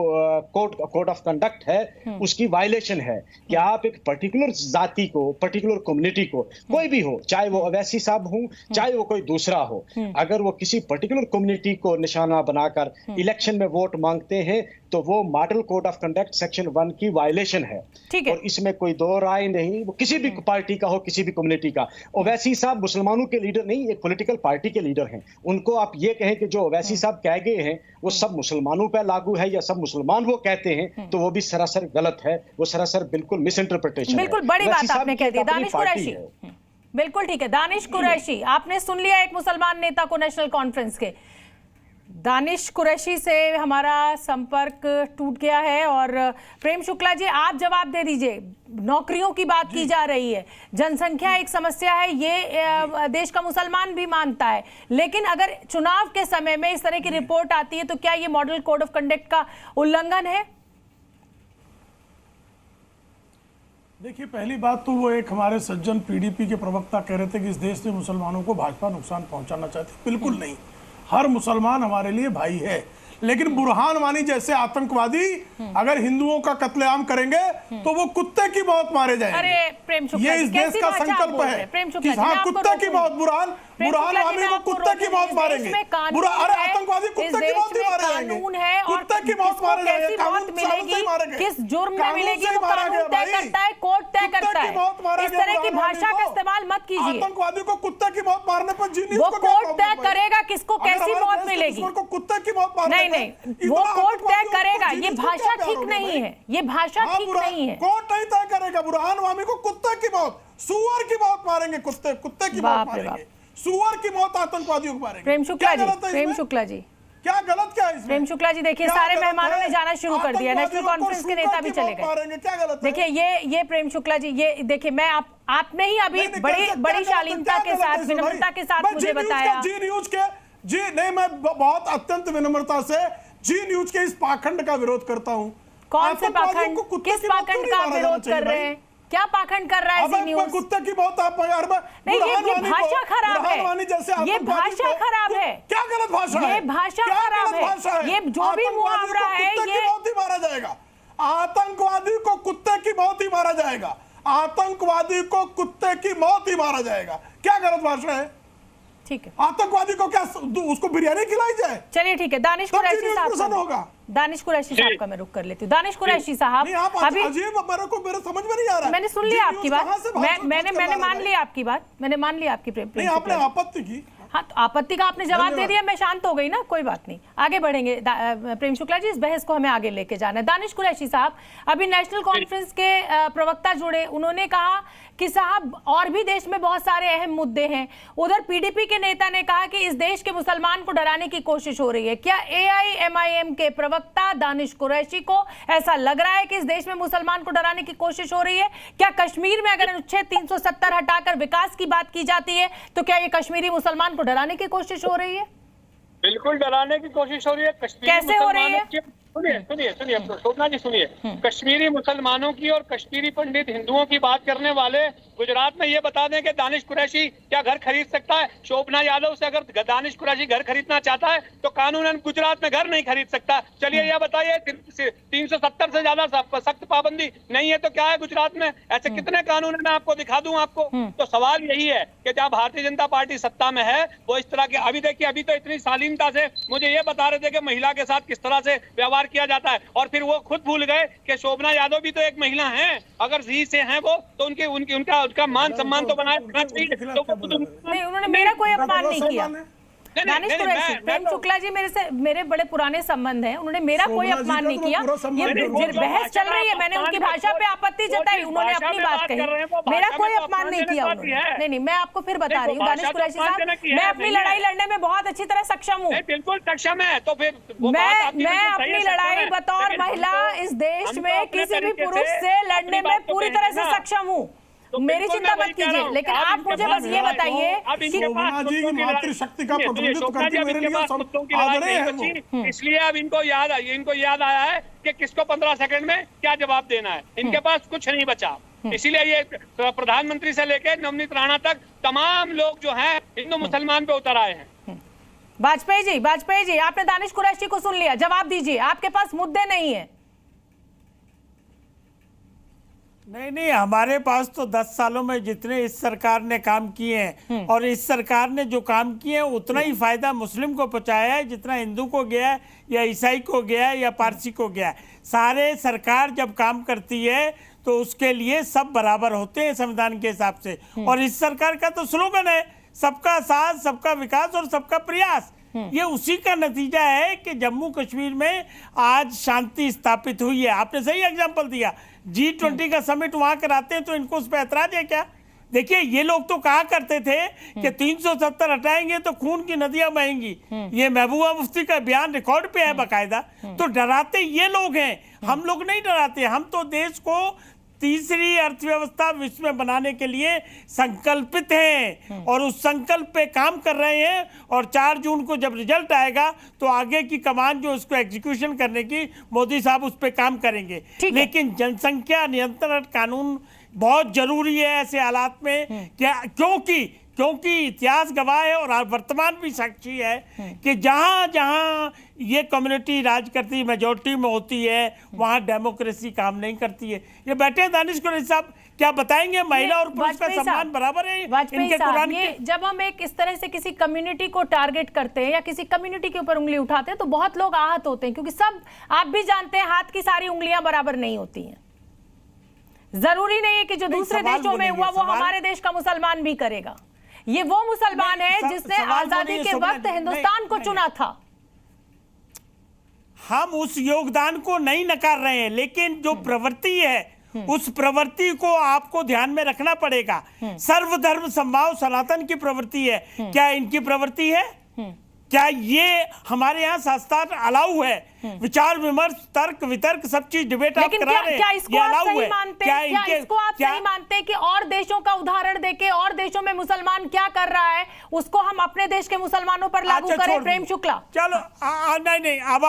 कोड ऑफ कंडक्ट है उसकी वायलेशन है कि आप एक पर्टिकुलर जाति को, पर्टिकुलर कम्युनिटी को, कोई भी हो, चाहे वो अवैसी साहब हो, चाहे वो कोई दूसरा हो, अगर वो किसी पर्टिकुलर कम्युनिटी को निशाना बनाकर इलेक्शन में वोट मांगते हैं तो वो model code of conduct section 1 की वायलेशन है। और इसमें कोई दो राय नहीं, वो किसी भी पार्टी का हो, किसी भी कम्युनिटी का। ओवैसी साहब मुसलमानों के लीडर नहीं, एक पॉलिटिकल पार्टी के लीडर हैं। उनको आप ये कहें कि जो ओवैसी साहब कह गए हैं वो सब मुसलमानों पर लागू है या सब मुसलमान वो कहते हैं, तो वो भी सरासर गलत है, वो सरासर बिल्कुल मिस इंटरप्रिटेशन। बिल्कुल बड़ी बात आपने कह दी दानिश कुरैशी। बिल्कुल ठीक है, दानिश कुरैशी, आपने सुन लिया एक मुसलमान नेता को नेशनल कॉन्फ्रेंस के। दानिश कुरैशी से हमारा संपर्क टूट गया है। और प्रेम शुक्ला जी, आप जवाब दे दीजिए। नौकरियों की बात की जा रही है, जनसंख्या एक समस्या है, ये देश का मुसलमान भी मानता है, लेकिन अगर चुनाव के समय में इस तरह की रिपोर्ट आती है तो क्या ये मॉडल कोड ऑफ कंडक्ट का उल्लंघन है? देखिए, पहली बात तो वो एक हमारे सज्जन पीडीपी के प्रवक्ता कह रहे थे कि इस देश में मुसलमानों को भाजपा नुकसान पहुंचाना चाहती। बिल्कुल नहीं, हर मुसलमान हमारे लिए भाई है, लेकिन बुरहान वानी जैसे आतंकवादी अगर हिंदुओं का कत्लेआम करेंगे तो वो कुत्ते की मौत मारे जाएंगे। अरे प्रेम शुक्ला, ये इस देश का संकल्प है कि हाँ, कुत्ते की मौत, बुरहान वानी को कुत्ते की मौत मारेंगे। अरे आतंकवादी कुत्ते की मौत ही मारे जाएंगे, कुत्ते की मौत मारे जाएंगे, कानून से मारेंगे, किस जुर्म में मिलेगी वो कानून तय करता है, कोर्ट तय करता है। इस तरह की भाषा का इस्तेमाल मत कीजिए। आतंकवादी को कुत्ते की मौत मारने पर वो कोर्ट तय करेगा किसको कैसी मौत मिलेगी। कुत्ते की मौत नहीं नहीं, वो कोर्ट तय करेगा। ये भाषा ठीक नहीं है, ये भाषा ठीक नहीं है। कोर्ट नहीं तय करेगा। बुरहान वानी को कुत्ते की मौत, सुअर की मौत मारेंगे, कुत्ते की मौत मारेंगे, सुअर की मौत आतंकवादियों को मारेंगे। प्रेम शुक्ला जी क्या गलत क्या है इसमें? प्रेम शुक्ला जी देखिए, सारे मेहमानों ने जाना शुरू कर दिया, नेशनल कॉन्फ्रेंस के नेता भी चले गए। देखिए ये प्रेम शुक्ला जी, ये देखिए, मैं आपने ही अभी बड़ी शालीनता के साथ, विनम्रता के साथ मुझे बताया। नहीं, मैं बहुत अत्यंत विनम्रता से जी न्यूज के इस पाखंड का विरोध करता हूँ। कौन से पाखंड, किस पाखंड का विरोध कर रहे हैं? क्या पाखंड कर रहा है जी न्यूज? कुत्ते की बहुत नहीं, ये भाषा खराब है, ये भाषा खराब है। क्या गलत भाषा है? ये भाषा खराब है। ये जो भी मुहावरा है, ये मौत ही मारा जाएगा। आतंकवादी को कुत्ते की मौत ही मारा जाएगा, आतंकवादी को कुत्ते की मौत ही मारा जाएगा। क्या गलत भाषा है? ठीक है, आतंकवादी को क्या उसको बिरयानी खिलाई जाए? चलिए ठीक है, दानिश कुरैशी साहब होगा, दानिश कुरैशी साहब का मैं रुक कर लेती हूँ। दानिश कुरैशी साहब, अभी मेरे समझ में नहीं आ रहा है। मैंने सुन लिया आपकी बात, मैंने मान लिया आपकी बात, मैंने मान लिया आपकी। नहीं, आपने आपत्ति की। हाँ, तो आपत्ति का आपने जवाब दे दिया, मैं शांत हो गई ना, कोई बात नहीं, आगे बढ़ेंगे। प्रेम शुक्ला जी, इस बहस को हमें आगे लेके जाना है। दानिश कुरैशी साहब, अभी नेशनल कॉन्फ्रेंस के प्रवक्ता जुड़े, उन्होंने कहा कि साहब और भी देश में बहुत सारे अहम मुद्दे हैं। उधर पीडीपी के नेता ने कहा कि इस देश के मुसलमान को डराने की कोशिश हो रही है। क्या एआईएमआईएम के प्रवक्ता दानिश कुरैशी को ऐसा लग रहा है कि इस देश में मुसलमान को डराने की कोशिश हो रही है? क्या कश्मीर में अगर अनुच्छेद 370 हटाकर विकास की बात की जाती है तो क्या ये कश्मीरी मुसलमान को डराने की कोशिश हो रही है? बिल्कुल डराने की कोशिश हो रही है। कैसे हो रही है? सुनिए शोभना जी, सुनिए। कश्मीरी मुसलमानों की और कश्मीरी पंडित हिंदुओं की बात करने वाले गुजरात में ये बता दें कि दानिश कुरैशी क्या घर खरीद सकता है? शोभना यादव से अगर दानिश कुरैशी घर खरीदना चाहता है तो कानूनन गुजरात में घर नहीं खरीद सकता। चलिए यह बताइए, 370 से ज्यादा सख्त पाबंदी नहीं है तो क्या है गुजरात में? ऐसे कितने कानून है, मैं आपको दिखा दूं आपको। तो सवाल यही है कि जब भारतीय जनता पार्टी सत्ता में है वो इस तरह के, अभी देखिए, अभी तो इतनी शालीनता से मुझे ये बता रहे थे कि महिला के साथ किस तरह से व्यवहार किया जाता है, और फिर वो खुद भूल गए कि शोभना यादव भी तो एक महिला हैं। अगर जी से हैं वो तो उनका मान सम्मान तो बनाए रखना चाहिए। नहीं, उन्होंने मेरा कोई अपमान नहीं किया। दानिश कुरैशी, प्रेम शुक्ला जी मेरे बड़े पुराने संबंध हैं, उन्होंने मेरा कोई अपमान नहीं किया। ये बहस चल रही है, मैंने उनकी भाषा पे आपत्ति जताई, उन्होंने अपनी बात कही, मेरा कोई अपमान नहीं किया उन्होंने। नहीं, मैं आपको फिर बता रही हूँ दानिश कुरैशी साहब, मैं अपनी लड़ाई लड़ने में बहुत अच्छी तरह सक्षम हूँ। बिल्कुल सक्षम है। तो फिर मैं अपनी लड़ाई बतौर महिला इस देश में किसी भी पुरुष से लड़ने में पूरी तरह से सक्षम हूँ, मेरी चिंता मत कीजिए। लेकिन आप मुझे बस ये बताइए कि मातृशक्ति का प्रतिनिधित्व करके मेरे लिए सब आदरणीय है, इसलिए अब इनको याद आया है कि किसको 15 सेकंड में क्या जवाब देना है। इनके पास कुछ नहीं बचा, इसीलिए ये प्रधानमंत्री से लेकर नवनीत राणा तक तमाम लोग जो हैं हिंदू मुसलमान पे उतर आए हैं। वाजपेयी जी, आपने दानिश कुरैशी को सुन लिया, जवाब दीजिए, आपके पास मुद्दे नहीं है। नहीं, हमारे पास तो 10 सालों में जितने इस सरकार ने काम किए हैं, और इस सरकार ने जो काम किए हैं उतना ही फायदा मुस्लिम को पहुंचाया है जितना हिंदू को गया है, या ईसाई को गया है, या पारसी को गया है। सारे सरकार जब काम करती है तो उसके लिए सब बराबर होते हैं संविधान के हिसाब से। और इस सरकार का तो स्लोगन है सबका साथ, सबका विकास और सबका प्रयास। ये उसी का नतीजा है कि जम्मू कश्मीर में आज शांति स्थापित हुई है। आपने सही एग्जांपल दिया, G20 का समिट वहां कराते हैं तो इनको उस पर ऐतराज है क्या? देखिए, ये लोग तो कहा करते थे कि 370 हटाएंगे तो खून की नदियां बहेंगी। ये महबूबा मुफ्ती का बयान रिकॉर्ड पे है बाकायदा। तो डराते ये लोग हैं, हम लोग नहीं डराते। हम तो देश को तीसरी अर्थव्यवस्था विश्व में बनाने के लिए संकल्पित हैं और उस संकल्प पे काम कर रहे हैं। और 4 जून को जब रिजल्ट आएगा तो आगे की कमान जो उसको एग्जीक्यूशन करने की, मोदी साहब उस पे काम करेंगे। लेकिन जनसंख्या नियंत्रण कानून बहुत जरूरी है ऐसे हालात में, क्योंकि क्योंकि इतिहास गवाह है और वर्तमान भी साक्षी है कि जहां जहां ये कम्युनिटी राज करती है, मेजोरिटी में होती है, वहां डेमोक्रेसी काम नहीं करती है। ये बैठे दानिश कुरैशी साहब क्या बताएंगे? महिला और पुरुष का सम्मान बराबर है इनके कुरान के। जब हम एक इस तरह से किसी कम्युनिटी को टारगेट करते हैं या किसी कम्युनिटी के ऊपर उंगली उठाते हैं तो बहुत लोग आहत होते हैं, क्योंकि सब आप भी जानते हैं हाथ की सारी उंगलियां बराबर नहीं होती हैं। जरूरी नहीं है कि जो दूसरे देशों में हुआ वो हमारे देश का मुसलमान भी करेगा। ये वो मुसलमान है जिसने आजादी के वक्त हिंदुस्तान को चुना था। हम उस योगदान को नहीं नकार रहे हैं, लेकिन जो प्रवृत्ति है उस प्रवृत्ति को आपको ध्यान में रखना पड़ेगा। सर्वधर्म समभाव सनातन की प्रवृत्ति है, क्या इनकी प्रवृत्ति है? क्या ये हमारे यहाँ शास्त्र अलाउ है? विचार विमर्श, तर्क वितर्क, सब चीज डिबेट आप करा रहे हैं, क्या इसको आप सही मानते हैं? क्या इसको आप सही मानते हैं कि और देशों का उदाहरण देके और देशों में मुसलमान क्या कर रहा है उसको हम अपने देश के मुसलमानों पर लागू करें? प्रेम शुक्ला, चलो नहीं, अब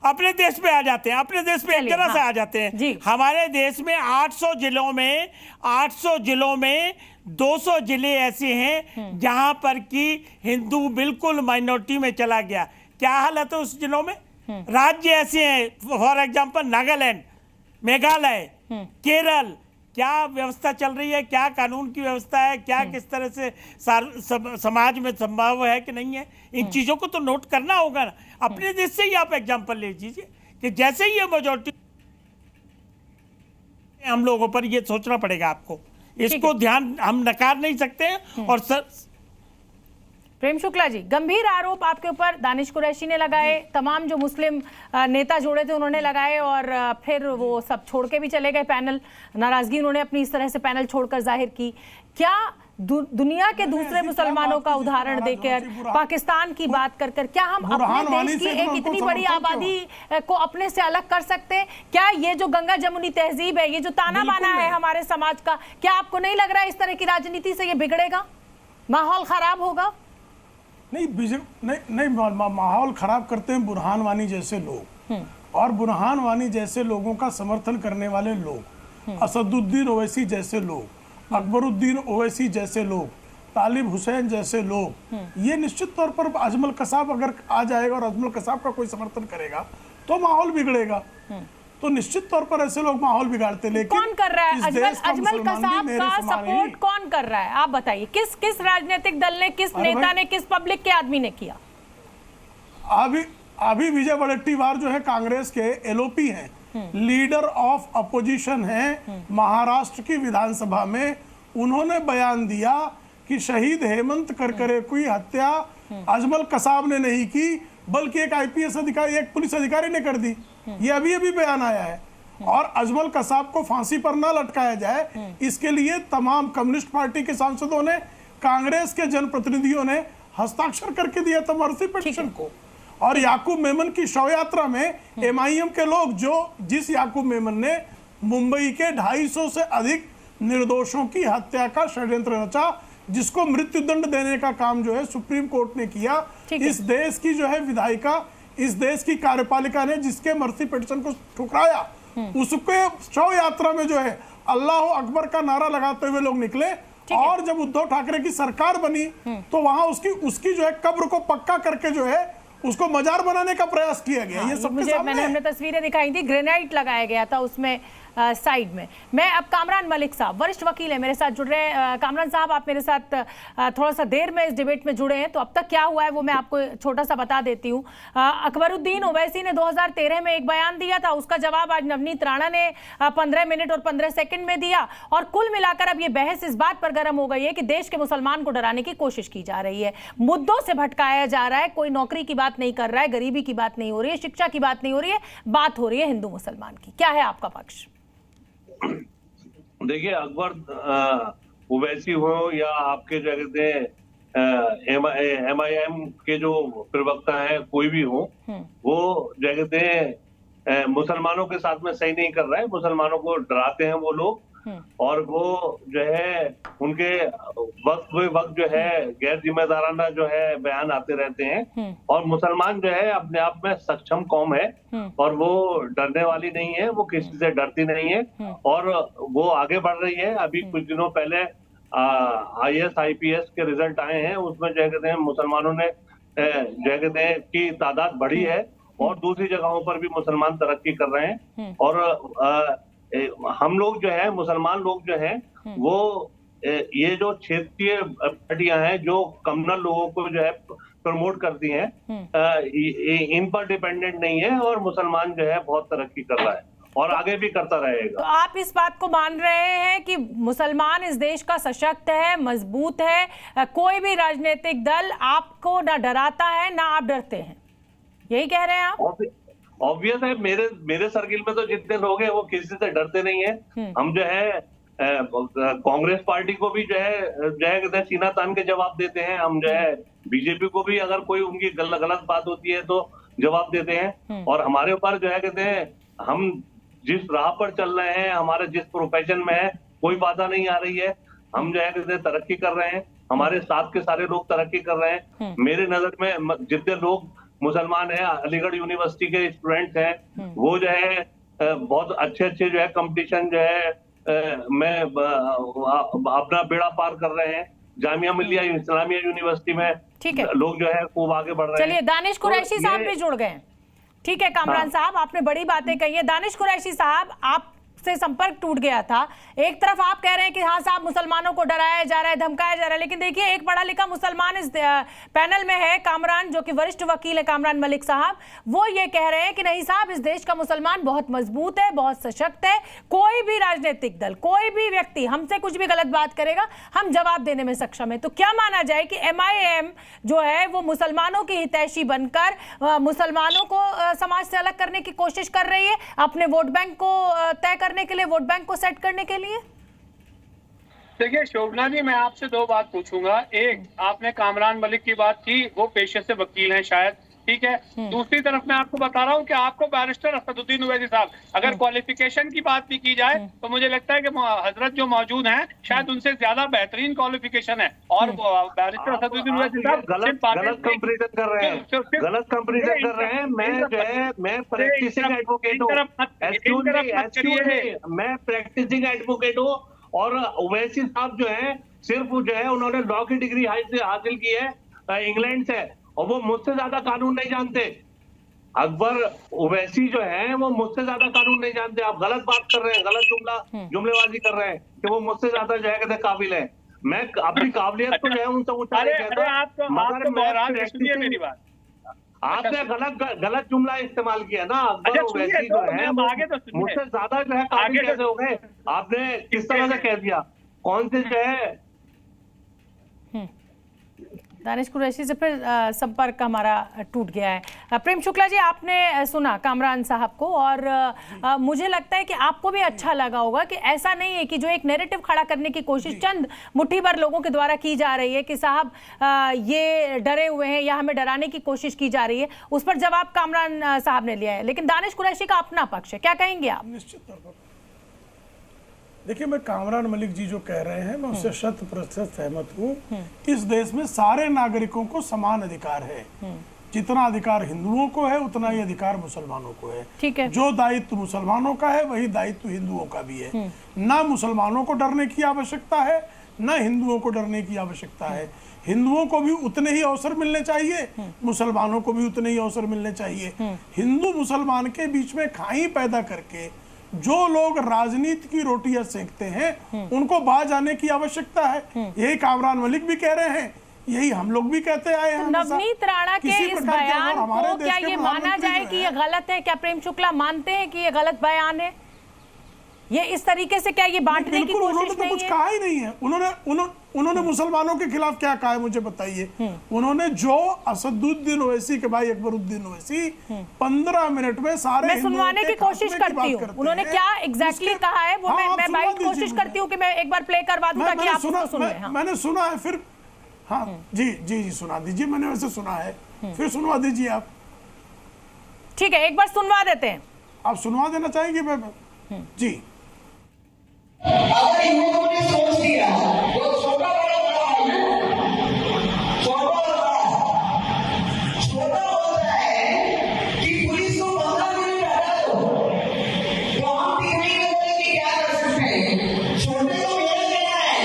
अपने देश पे आ जाते हैं, अपने देश पे एक तरह से आ जाते हैं। हमारे देश में 800 जिलों में 200 जिले ऐसे हैं जहां पर कि हिंदू बिल्कुल माइनॉरिटी में चला गया। क्या हालत है उस जिलों में? राज्य ऐसे हैं, फॉर एग्जांपल नागालैंड, मेघालय, केरल, क्या व्यवस्था चल रही है, क्या कानून की व्यवस्था है, क्या किस तरह से समाज में संभव है कि नहीं है, इन चीजों को तो नोट करना होगा ना। अपने देश से ही आप एग्जांपल ले लीजिए कि जैसे ही ये मेजॉरिटी, हम लोगों पर ये सोचना पड़ेगा आपको, इसको ध्यान हम नकार नहीं सकते हैं। और प्रेम शुक्ला जी, गंभीर आरोप आपके ऊपर दानिश कुरैशी ने लगाए, तमाम जो मुस्लिम नेता जोड़े थे उन्होंने लगाए और फिर वो सब छोड़ के भी चले गए पैनल। नाराजगी उन्होंने अपनी इस तरह से पैनल छोड़कर जाहिर की। क्या दुनिया के दूसरे मुसलमानों का उदाहरण देकर, पाकिस्तान की बात कर क्या हम अपने देश की एक इतनी बड़ी आबादी को अपने से अलग कर सकते हैं? क्या ये जो गंगा जमुनी तहजीब है, ये जो ताना बाना है हमारे समाज का, क्या आपको नहीं लग रहा है इस तरह की राजनीति से ये बिगड़ेगा, माहौल खराब होगा? नहीं, माहौल खराब करते हैं बुरहान वानी जैसे लोग, और बुरहान वानी जैसे लोगों का समर्थन करने वाले लोग, असदुद्दीन ओवैसी जैसे लोग, अकबरुद्दीन ओवैसी जैसे लोग, तालिब हुसैन जैसे लोग, ये निश्चित तौर पर अजमल कसाब अगर आ जाएगा और अजमल कसाब का कोई समर्थन करेगा तो माहौल बिगड़ेगा। तो निश्चित तौर पर ऐसे लोग माहौल बिगाड़ते। लेकिन कौन कर रहा है? अजमल कसाब का सपोर्ट कौन कर रहा है? आप बताइए, किस राजनीतिक दल ने, किस नेता ने, किस पब्लिक के आदमी ने किया? अभी विजय वडेट्टीवार जो है कांग्रेस के एलओपी हैं, लीडर ऑफ अपोजिशन हैं महाराष्ट्र की विधानसभा में। उन्होंने बयान दिया कि शहीद हेमंत करकरे की हत्या अजमल कसाब ने नहीं की, बल्कि एक आईपीएस अधिकारी, एक पुलिस अधिकारी ने कर दी। ये अभी बयान आया है। और अजमल कसाब को फांसी पर ना लटकाया जाए, इसके लिए तमाम कम्युनिस्ट पार्टी के सांसदों ने, कांग्रेस के जनप्रतिनिधियों ने हस्ताक्षर करके दिया था मर्सी पिटीशन को। और याकूब मेमन की शव यात्रा में एमआईएम के लोग, जिस याकूब मेमन ने मुंबई के 250 से अधिक निर्दोषों की हत्या का षड्यंत्र रचा, जिसको मृत्युदंड देने का काम जो है सुप्रीम कोर्ट ने किया, इस देश की जो है विधायिका, इस देश की कार्यपालिका ने जिसके मर्सी पिटीशन को ठुकराया, उसके शव यात्रा में जो है अल्लाह अकबर का नारा लगाते हुए लोग निकले। और जब उद्धव ठाकरे की सरकार बनी तो वहां उसकी जो है कब्र को पक्का करके जो है उसको मजार बनाने का प्रयास किया गया। ये सब हमने तस्वीरें दिखाई थी, ग्रेनाइट लगाया गया था उसमें साइड में। मैं अब कामरान मलिक साहब, वरिष्ठ वकील है, मेरे साथ जुड़ रहे हैं। कामरान साहब, आप मेरे साथ थोड़ा सा देर में इस डिबेट में जुड़े हैं, तो अब तक क्या हुआ है वो मैं आपको छोटा सा बता देती हूँ। अकबरुद्दीन ओवैसी ने 2013 में एक बयान दिया था, उसका जवाब आज नवनीत राणा ने 15 मिनट और 15 सेकंड में दिया। और कुल मिलाकर अब ये बहस इस बात पर गर्म हो गई है कि देश के मुसलमान को डराने की कोशिश की जा रही है, मुद्दों से भटकाया जा रहा है। कोई नौकरी की बात नहीं कर रहा है, गरीबी की बात नहीं हो रही है, शिक्षा की बात नहीं हो रही है, बात हो रही है हिंदू मुसलमान की। क्या है आपका पक्ष? देखिए, अकबर ओवैसी हो या आपके जो कहते हैं एमआईएम के जो प्रवक्ता हैं, कोई भी हो, वो जो कहते हैं मुसलमानों के साथ में सही नहीं कर रहा है। मुसलमानों को डराते हैं वो लोग, और वो जो है उनके वक्त जो है गैर जिम्मेदाराना जो है बयान आते रहते हैं। और मुसलमान जो है अपने आप में सक्षम कौम है और वो डरने वाली नहीं है, वो किसी से डरती नहीं है और वो आगे बढ़ रही है। अभी कुछ दिनों पहले IAS IPS के रिजल्ट आए हैं, उसमें जो कहते हैं मुसलमानों ने जो कहते हैं की तादाद बढ़ी है और दूसरी जगहों पर भी मुसलमान तरक्की कर रहे हैं। और हम लोग जो है, मुसलमान लोग जो हैं वो ये जो क्षेत्रीय पार्टियां हैं जो कम्युनल लोगों को जो है प्रमोट करती हैं, इन पर डिपेंडेंट नहीं है और मुसलमान जो है बहुत तरक्की कर रहा है और आगे भी करता रहेगा। तो आप इस बात को मान रहे हैं कि मुसलमान इस देश का सशक्त है, मजबूत है, कोई भी राजनीतिक दल आपको ना डराता है ना आप डरते हैं, यही कह रहे हैं आप? ऑब्वियस है, मेरे सर्किल में तो जितने लोग हैं वो किसी से डरते नहीं है। हम जो है कांग्रेस पार्टी को भी जो है सीना तान के जवाब देते हैं। हम जो है बीजेपी को भी अगर कोई उनकी गलत बात होती है तो जवाब देते हैं। और हमारे ऊपर जो है कहते हैं, हम जिस राह पर चल रहे हैं, हमारे जिस प्रोफेशन में है, कोई बाधा नहीं आ रही है। हम जो है कहते हैं तरक्की कर रहे हैं, हमारे साथ के सारे लोग तरक्की कर रहे हैं। मेरे नजर में जितने लोग मुसलमान हैं, अलीगढ़ यूनिवर्सिटी के स्टूडेंट्स हैं, वो जो है बहुत अच्छे जो है कंपटीशन जो है में अपना बेड़ा पार कर रहे हैं। जामिया मिलिया इस्लामिया यूनिवर्सिटी में लोग जो है खूब आगे बढ़ रहे हैं। चलिए, दानिश कुरैशी साहब भी जुड़ गए। ठीक है कामरान साहब, आपने बड़ी बातें कही है। दानिश कुरैशी साहब, आप से संपर्क टूट गया था। एक तरफ आप कह रहे हैं कि हाँ साहब मुसलमानों को डराया जा रहा है, धमकाया जा रहा है, लेकिन देखिए एक पढ़ा लिखा मुसलमान इस पैनल में है, कामरान, जो कि वरिष्ठ वकील है, कामरान मलिक साहब। वो ये कह रहे हैं कि नहीं साहब, इस देश का मुसलमान बहुत मजबूत है, बहुत सशक्त है, कोई भी राजनीतिक दल, कोई भी व्यक्ति हमसे कुछ भी गलत बात करेगा, हम जवाब देने में सक्षम है। तो क्या माना जाए कि MIM जो है वो मुसलमानों की हितैषी बनकर मुसलमानों को समाज से अलग करने की कोशिश कर रही है, अपने वोट बैंक को तय करने के लिए, वोट बैंक को सेट करने के लिए? देखिए शोभना जी, मैं आपसे दो बात पूछूंगा। एक, आपने कामरान मलिक की बात की, वो पेशे से वकील हैं शायद, ठीक है। दूसरी तरफ मैं आपको बता रहा हूँ कि आपको बैरिस्टर असदुद्दीन ओवैसी साहब, अगर क्वालिफिकेशन की बात भी की जाए तो मुझे लगता है कि हजरत जो मौजूद हैं शायद उनसे ज्यादा बेहतरीन क्वालिफिकेशन है। और बैरिस्टर असदुद्दीन ओवैसी साहब गलत कंपैरिजन कर रहे हैं, गलत कंपैरिजन कर रहे हैं। मैं प्रैक्टिसिंग एडवोकेट हूँ, मैं प्रैक्टिसिंग एडवोकेट हूँ। और ओवैसी साहब जो है सिर्फ जो है उन्होंने लॉ की डिग्री हासिल की है इंग्लैंड से, और वो मुझसे ज्यादा कानून नहीं जानते। अकबर ओवैसी जो है वो मुझसे ज्यादा कानून नहीं जानते। आप गलत बात कर रहे हैं, गलत जुमलेबाजी कर रहे हैं कि वो मुझसे ज्यादा जो है कहते काबिल है। मैं अपनी काबिलियत को जो है उनसे ऊंचा नहीं कहता, मगर मैं मेरी बात, आपने गलत जुमला इस्तेमाल किया ना। अकबर ओवैसी जो है मुझसे ज्यादा जो है काबिल कैसे हो गए? आपने किस तरह से कह दिया? कौन से जो है दानिश कुरैशी से फिर संपर्क हमारा टूट गया है। प्रेम शुक्ला जी, आपने सुना कामरान साहब को, और मुझे लगता है कि आपको भी अच्छा लगा होगा कि ऐसा नहीं है कि जो एक नैरेटिव खड़ा करने की कोशिश चंद मुट्ठी भर लोगों के द्वारा की जा रही है कि साहब ये डरे हुए हैं या हमें डराने की कोशिश की जा रही है, उस पर जवाब कामरान साहब ने लिया है। लेकिन दानिश कुरैशी का अपना पक्ष है, क्या कहेंगे आप? निश्चित तौर पर देखिए, मैं कामरान मलिक जी जो कह रहे हैं मैं उससे 100% सहमत हूँ। इस देश में सारे नागरिकों को समान अधिकार है। जितना अधिकार हिंदुओं को है उतना ही अधिकार मुसलमानों को है। ठीक है। जो दायित्व मुसलमानों का है वही दायित्व हिंदुओं का भी है। ना मुसलमानों को डरने की आवश्यकता है, ना हिंदुओं को डरने की आवश्यकता है। हिंदुओं को भी उतने ही अवसर मिलने चाहिए, मुसलमानों को भी उतने ही अवसर मिलने चाहिए। हिंदू मुसलमान के बीच में खाई पैदा करके जो लोग राजनीति की रोटियां सेकते हैं उनको बाहर आने की आवश्यकता है। यही कामरान मलिक भी कह रहे हैं, यही हम लोग भी कहते आए हैं। नवनीत राणा के इस बयान को क्या ये माना जाए कि ये गलत है? क्या प्रेम शुक्ला मानते हैं कि ये गलत बयान है? ये इस तरीके से क्या ये बांटने की कोशिश नहीं है? कुछ कहा ही नहीं है उन्होंने मुसलमानों के खिलाफ क्या कहा है मुझे बताइए। उन्होंने जो असदुद्दीन ओवैसी के भाई अकबरुद्दीन ओवैसी 15 मिनट में सारे मैं सुनवाने की कोशिश करती हूँ उन्होंने क्या एग्जैक्टली कहा है, वो मैं बाइट कोशिश करती हूँ कि मैं एक बार प्ले करवा दूं ताकि आप उसको सुन लें। मैंने सुना है, फिर हाँ जी सुना दीजिए, मैंने वैसे सुना है, फिर सुनवा दीजिए आप। ठीक है, एक बार सुनवा देते हैं। आप सुनवा देना चाहेंगे? जी। अगर युवकों ने सोच लिया वो छोटा बड़ा छोटा होता है कि पुलिस को 15 मिनट हटा दो तो हम भी नहीं करने की क्या कर सकते हैं। छोटे को मेरा कहना है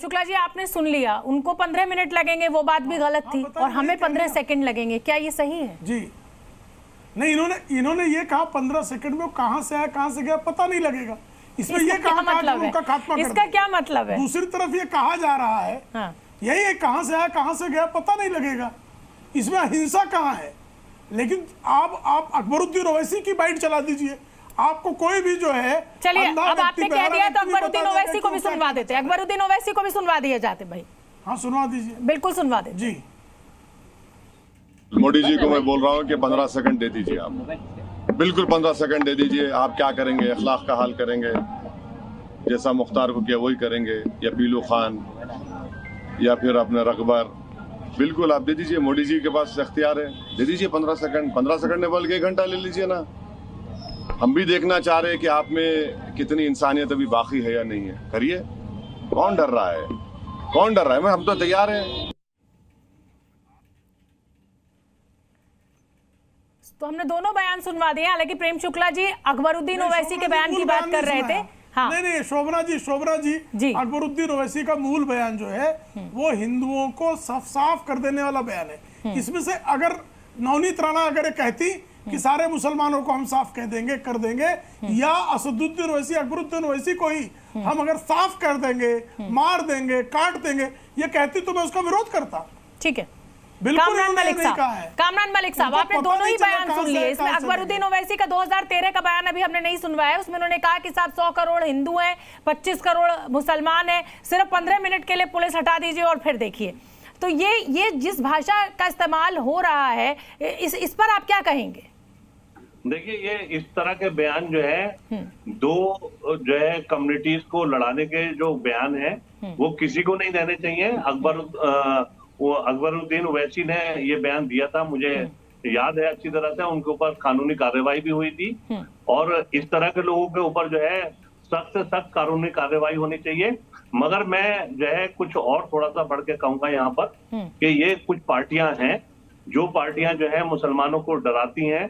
शुक्ला जी, आपने सुन लिया, उनको 15 मिनट लगेंगे, वो बात भी गलत थी, और हमें 15 सेकंड लगेंगे, क्या ये सही है? जी नहीं, इन्होंने ये कहा 15 सेकंड में, वो कहां से आया कहां से गया पता नहीं लगेगा। इसमें ये कहा मतलब उनका खात्मा कर इसका क्या मतलब है? दूसरी तरफ ये कहा जा रहा है यही कहां से आया कहां से गया पता नहीं लगेगा, इसमें अहिंसा कहां है। लेकिन आप अकबरुद्दीन ओवैसी की बाइट चला दीजिए, आपको कोई भी जो है, चलिए अब आपने कह दिया तो अकबरुद्दीन ओवैसी को भी सुनवा देते, अकबरुद्दीन ओवैसी को भी सुनवा दिए जाते भाई। हाँ सुनवा दीजिए, बिल्कुल सुनवा देते जी। मोदी जी को मैं बोल रहा हूँ कि 15 सेकंड दे दीजिए आप, बिल्कुल 15 सेकंड दे दीजिए। आप क्या करेंगे, अखलाक का हाल करेंगे, जैसा मुख्तार को किया वही करेंगे, या पीलू खान या फिर अपने रकबर, बिल्कुल आप दे दीजिए। मोदी जी के पास इख्तियार है, दे दीजिए 15 सेकंड। 15 सेकंड ने बल्कि 1 घंटा ले लीजिए ना। हम भी देखना चाह रहे हैं कि आप में कितनी इंसानियत अभी बाकी है या नहीं है। करिए, कौन डर रहा है, कौन डर रहा है? हम तो तैयार हैं। तो हमने दोनों बयान सुनवा दिए, हालांकि प्रेम शुक्ला जी अकबरुद्दीन ओवैसी के बयान की बात कर रहे थे। हाँ नहीं, शोभना जी अकबरुद्दीन ओवैसी का मूल बयान जो है वो हिंदुओं को साफ कर देने वाला बयान है। इसमें से अगर नवनीत राणा अगर ये कहती कि सारे मुसलमानों को हम साफ कह देंगे, कर देंगे, या असदुद्दीन ओवैसी अकबरुद्दीन ओवैसी को ही हम अगर साफ कर देंगे, मार देंगे, काट देंगे, ये कहती तो मैं उसका विरोध करता। ठीक है, कामरान मलिक साहब, आपने दोनों ही बयान सुन लिए। इसमें अकबरुद्दीन ओवैसी का 2013 का बयान अभी हमने नहीं सुनवाया, उसमें उन्होंने कहा कि साहब 100 करोड़ हिंदू हैं, 25 करोड़ मुसलमान हैं, सिर्फ 15 मिनट के लिए पुलिस हटा दीजिए और फिर देखिए। तो ये जिस भाषा का इस्तेमाल हो रहा है, इस पर आप क्या कहेंगे? देखिए, ये इस तरह के बयान जो है, दो जो है कम्युनिटीज को लड़ाने के जो बयान है वो किसी को नहीं देने चाहिए। अकबरुद्दीन ओवैसी ने ये बयान दिया था, मुझे याद है अच्छी तरह से, उनके ऊपर कानूनी कार्रवाई भी हुई थी, और इस तरह के लोगों के ऊपर जो है सख्त से सख्त कानूनी कार्रवाई होनी चाहिए। मगर मैं जो है कुछ और थोड़ा सा बढ़ के कहूंगा यहाँ पर कि ये कुछ पार्टियां हैं, जो पार्टियां जो है मुसलमानों को डराती हैं,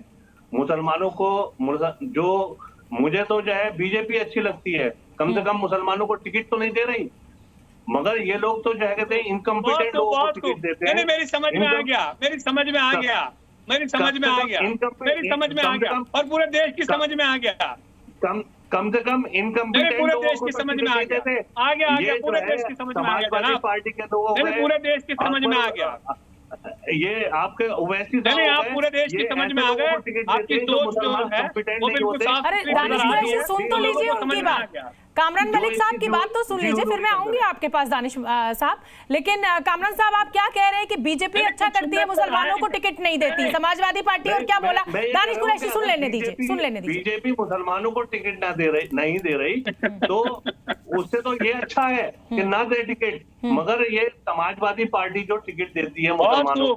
मुसलमानों को, जो मुझे तो जो है बीजेपी अच्छी लगती है, कम से कम मुसलमानों को टिकट तो नहीं दे रही, मगर ये लोग तो जो है कहते हैं इनकम्पिटेंट लोगों को टिकट देते हैं। मेरी समझ में आ गया, मेरी समझ में आ गया, मेरी समझ में आ गया, मेरी समझ में आ गया, और पूरे देश की समझ में आ गया। कम से कम इनकम्पिटेंट पूरे देश की समझ में आ गया, पूरे देश की समझ में आ गया, पार्टी के लोगों को पूरे देश की समझ में आ गया। ये आपके ओवैसी नहीं, आप पूरे देश की समझ में आ गए, आपकी सोच जो है वो बिल्कुल साफ। अरे दानिश कुरैशी, सुन तो लीजिए उनकी बात। कामरान मलिक साहब की बात तो सुन लीजिए, फिर मैं आऊंगी आपके पास दानिश साहब। लेकिन कामरान साहब, आप क्या कह रहे हैं कि बीजेपी अच्छा करती है, मुसलमानों को टिकट नहीं देती, समाजवादी पार्टी, और क्या बोला? दानिश कुरैशी सुन लेने दीजिए, सुन लेने दीजिए। बीजेपी मुसलमानों को टिकट नहीं दे रही तो उससे तो ये अच्छा है कि ना दे टिकट, मगर ये समाजवादी पार्टी जो टिकट देती है मुसलमानों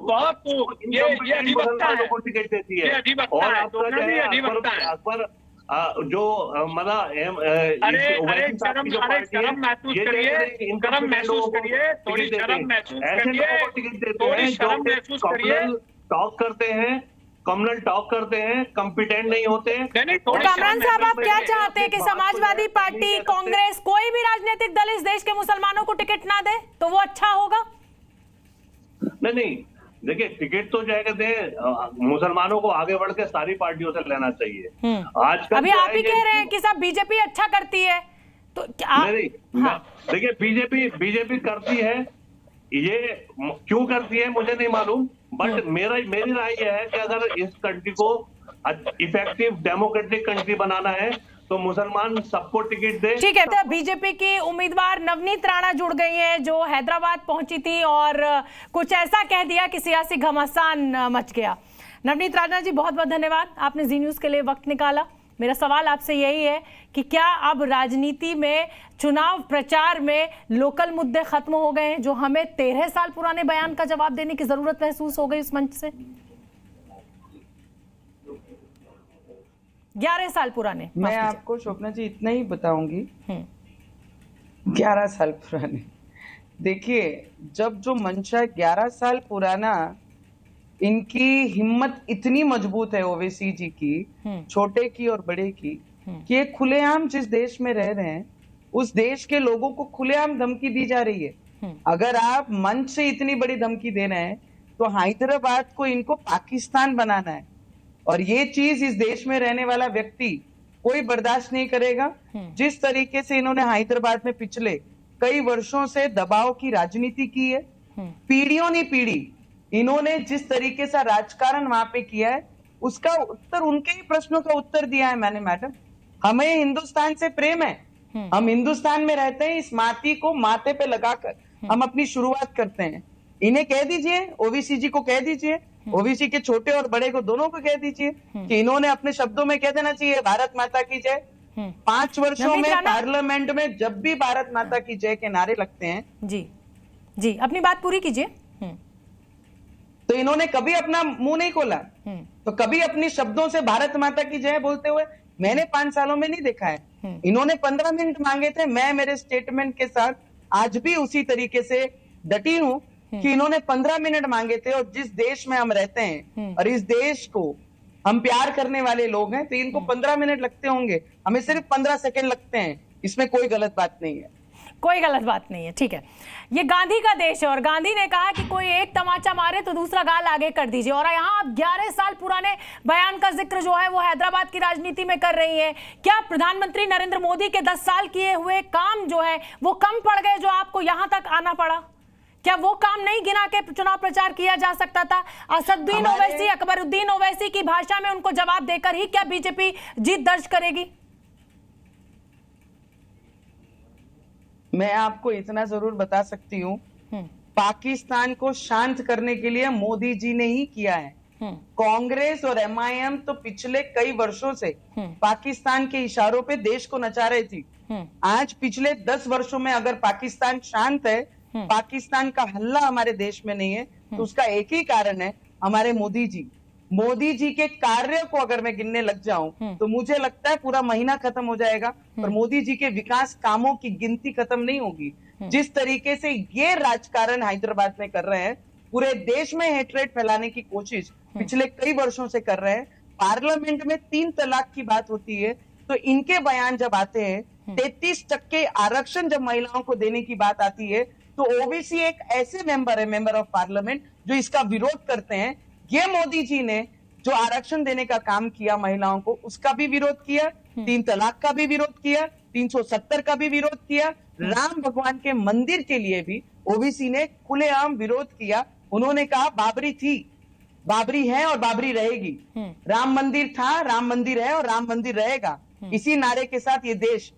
को टिकट देती है, और अकबर जो मतलब शर्म महसूस करिए, थोड़ी शर्म महसूस करिए, टॉक करते हैं, कम्युनल टॉक करते हैं, कॉम्पिटेंट नहीं होते। कामरान साहब, आप क्या चाहते हैं कि समाजवादी पार्टी, कांग्रेस, कोई भी राजनीतिक दल इस देश के मुसलमानों को टिकट ना दे तो वो अच्छा होगा? नहीं, देखिए, टिकट तो जाएगा दे, मुसलमानों को आगे बढ़ के सारी पार्टियों से लेना चाहिए। आजकल अभी आप ही कह रहे हैं कि सब बीजेपी अच्छा करती है, तो देखिए, बीजेपी करती है, ये क्यों करती है मुझे नहीं मालूम, बट मेरी राय यह है कि अगर इस कंट्री को इफेक्टिव डेमोक्रेटिक कंट्री बनाना है तो मुसलमान सबको टिकट दे। ठीक है, तो बीजेपी की उम्मीदवार नवनीत राणा जुड़ गई हैं, जो हैदराबाद पहुंची थी और कुछ ऐसा कह दिया कि सियासी घमासान मच गया। नवनीत राणा जी, बहुत बहुत धन्यवाद, आपने जी न्यूज़ के लिए वक्त निकाला। मेरा सवाल आपसे यही है कि क्या अब राजनीति में, चुनाव प्रचार में लोकल मुद्दे खत्म हो गए हैं, जो हमें 13 साल पुराने बयान का जवाब देने की जरूरत महसूस हो गई उस मंच से? 11 साल पुराने। मैं आपको शोभना जी इतना ही बताऊंगी, 11 साल पुराने। देखिए, जब जो मंशा 11 साल पुराना, इनकी हिम्मत इतनी मजबूत है ओवैसी जी की, छोटे की और बड़े की, कि ये खुलेआम जिस देश में रह रहे हैं उस देश के लोगों को खुलेआम धमकी दी जा रही है। अगर आप मंच से इतनी बड़ी धमकी दे रहे हैं तो हैदराबाद को इनको पाकिस्तान बनाना है, और ये चीज इस देश में रहने वाला व्यक्ति कोई बर्दाश्त नहीं करेगा। जिस तरीके से इन्होंने हैदराबाद में पिछले कई वर्षों से दबाव की राजनीति की है, पीढ़ियों ने पीढ़ी इन्होंने जिस तरीके से राजकारण वहां पे किया है, उसका उत्तर, उनके ही प्रश्नों का उत्तर दिया है मैंने। मैडम, हमें हिंदुस्तान से प्रेम है, हम हिंदुस्तान में रहते हैं, इस माटी को माथे पे लगाकर हम अपनी शुरुआत करते हैं। इन्हें कह दीजिए, ओबीसी जी को कह दीजिए, ओबीसी के छोटे और बड़े को दोनों को कह दीजिए कि इन्होंने अपने शब्दों में कह देना चाहिए भारत माता की जय। 5 वर्षों में पार्लियामेंट में जब भी भारत माता की जय के नारे लगते हैं, जी अपनी बात पूरी कीजिए, तो इन्होंने कभी अपना मुंह नहीं खोला, तो कभी अपनी शब्दों से भारत माता की जय बोलते हुए मैंने 5 सालों में नहीं देखा है। इन्होंने 15 मिनट मांगे थे, मैं मेरे स्टेटमेंट के साथ आज भी उसी तरीके से डटी हूं कि इन्होंने 15 मिनट मांगे थे, और जिस देश में हम रहते हैं और इस देश को हम प्यार करने वाले लोग हैं, तो इनको 15 मिनट लगते होंगे, हमें सिर्फ 15 सेकंड लगते हैं। इसमें कोई गलत बात नहीं है, कोई गलत बात नहीं है, ठीक है। ये गांधी का देश है और गांधी ने कहा कि कोई एक तमाचा मारे तो दूसरा गाल आगे कर दीजिए, और यहाँ आप 11 साल पुराने बयान का जिक्र जो है वो हैदराबाद की राजनीति में कर रही है। क्या प्रधानमंत्री नरेंद्र मोदी के 10 साल किए हुए काम जो है वो कम पड़ गए जो आपको यहाँ तक आना पड़ा? क्या वो काम नहीं गिना के चुनाव प्रचार किया जा सकता था? असदुद्दीन ओवैसी, अकबरुद्दीन ओवैसी की भाषा में उनको जवाब देकर ही क्या बीजेपी जीत दर्ज करेगी? मैं आपको इतना जरूर बता सकती हूँ, पाकिस्तान को शांत करने के लिए मोदी जी ने ही किया है। कांग्रेस और एमआईएम तो पिछले कई वर्षों से पाकिस्तान के इशारों पे देश को नचा रही थी। आज पिछले 10 वर्षों में अगर पाकिस्तान शांत है, पाकिस्तान का हल्ला हमारे देश में नहीं है, तो उसका एक ही कारण है, हमारे मोदी जी। मोदी जी के कार्य को अगर मैं गिनने लग जाऊं तो मुझे लगता है पूरा महीना खत्म हो जाएगा, और मोदी जी के विकास कामों की गिनती खत्म नहीं होगी। जिस तरीके से ये राजकारण हैदराबाद में कर रहे हैं, पूरे देश में हेट्रेड फैलाने की कोशिश पिछले कई वर्षों से कर रहे हैं। पार्लियामेंट में 3 तलाक की बात होती है, तो इनके बयान जब आते हैं, 33% आरक्षण जब महिलाओं को देने की बात आती है, तो ओबीसी एक ऐसे मेंबर है, मेंबर ऑफ पार्लियामेंट, जो इसका विरोध करते हैं। ये मोदी जी ने जो आरक्षण देने का काम किया महिलाओं को, उसका भी विरोध किया, 3 तलाक का भी विरोध किया, 370 का भी विरोध किया, राम भगवान के मंदिर के लिए भी ओबीसी ने खुलेआम विरोध किया। उन्होंने कहा बाबरी थी, बाबरी है और बाबरी रहेगी, राम मंदिर था, राम मंदिर है और राम मंदिर रहेगा। इसी नारे के साथ ये देश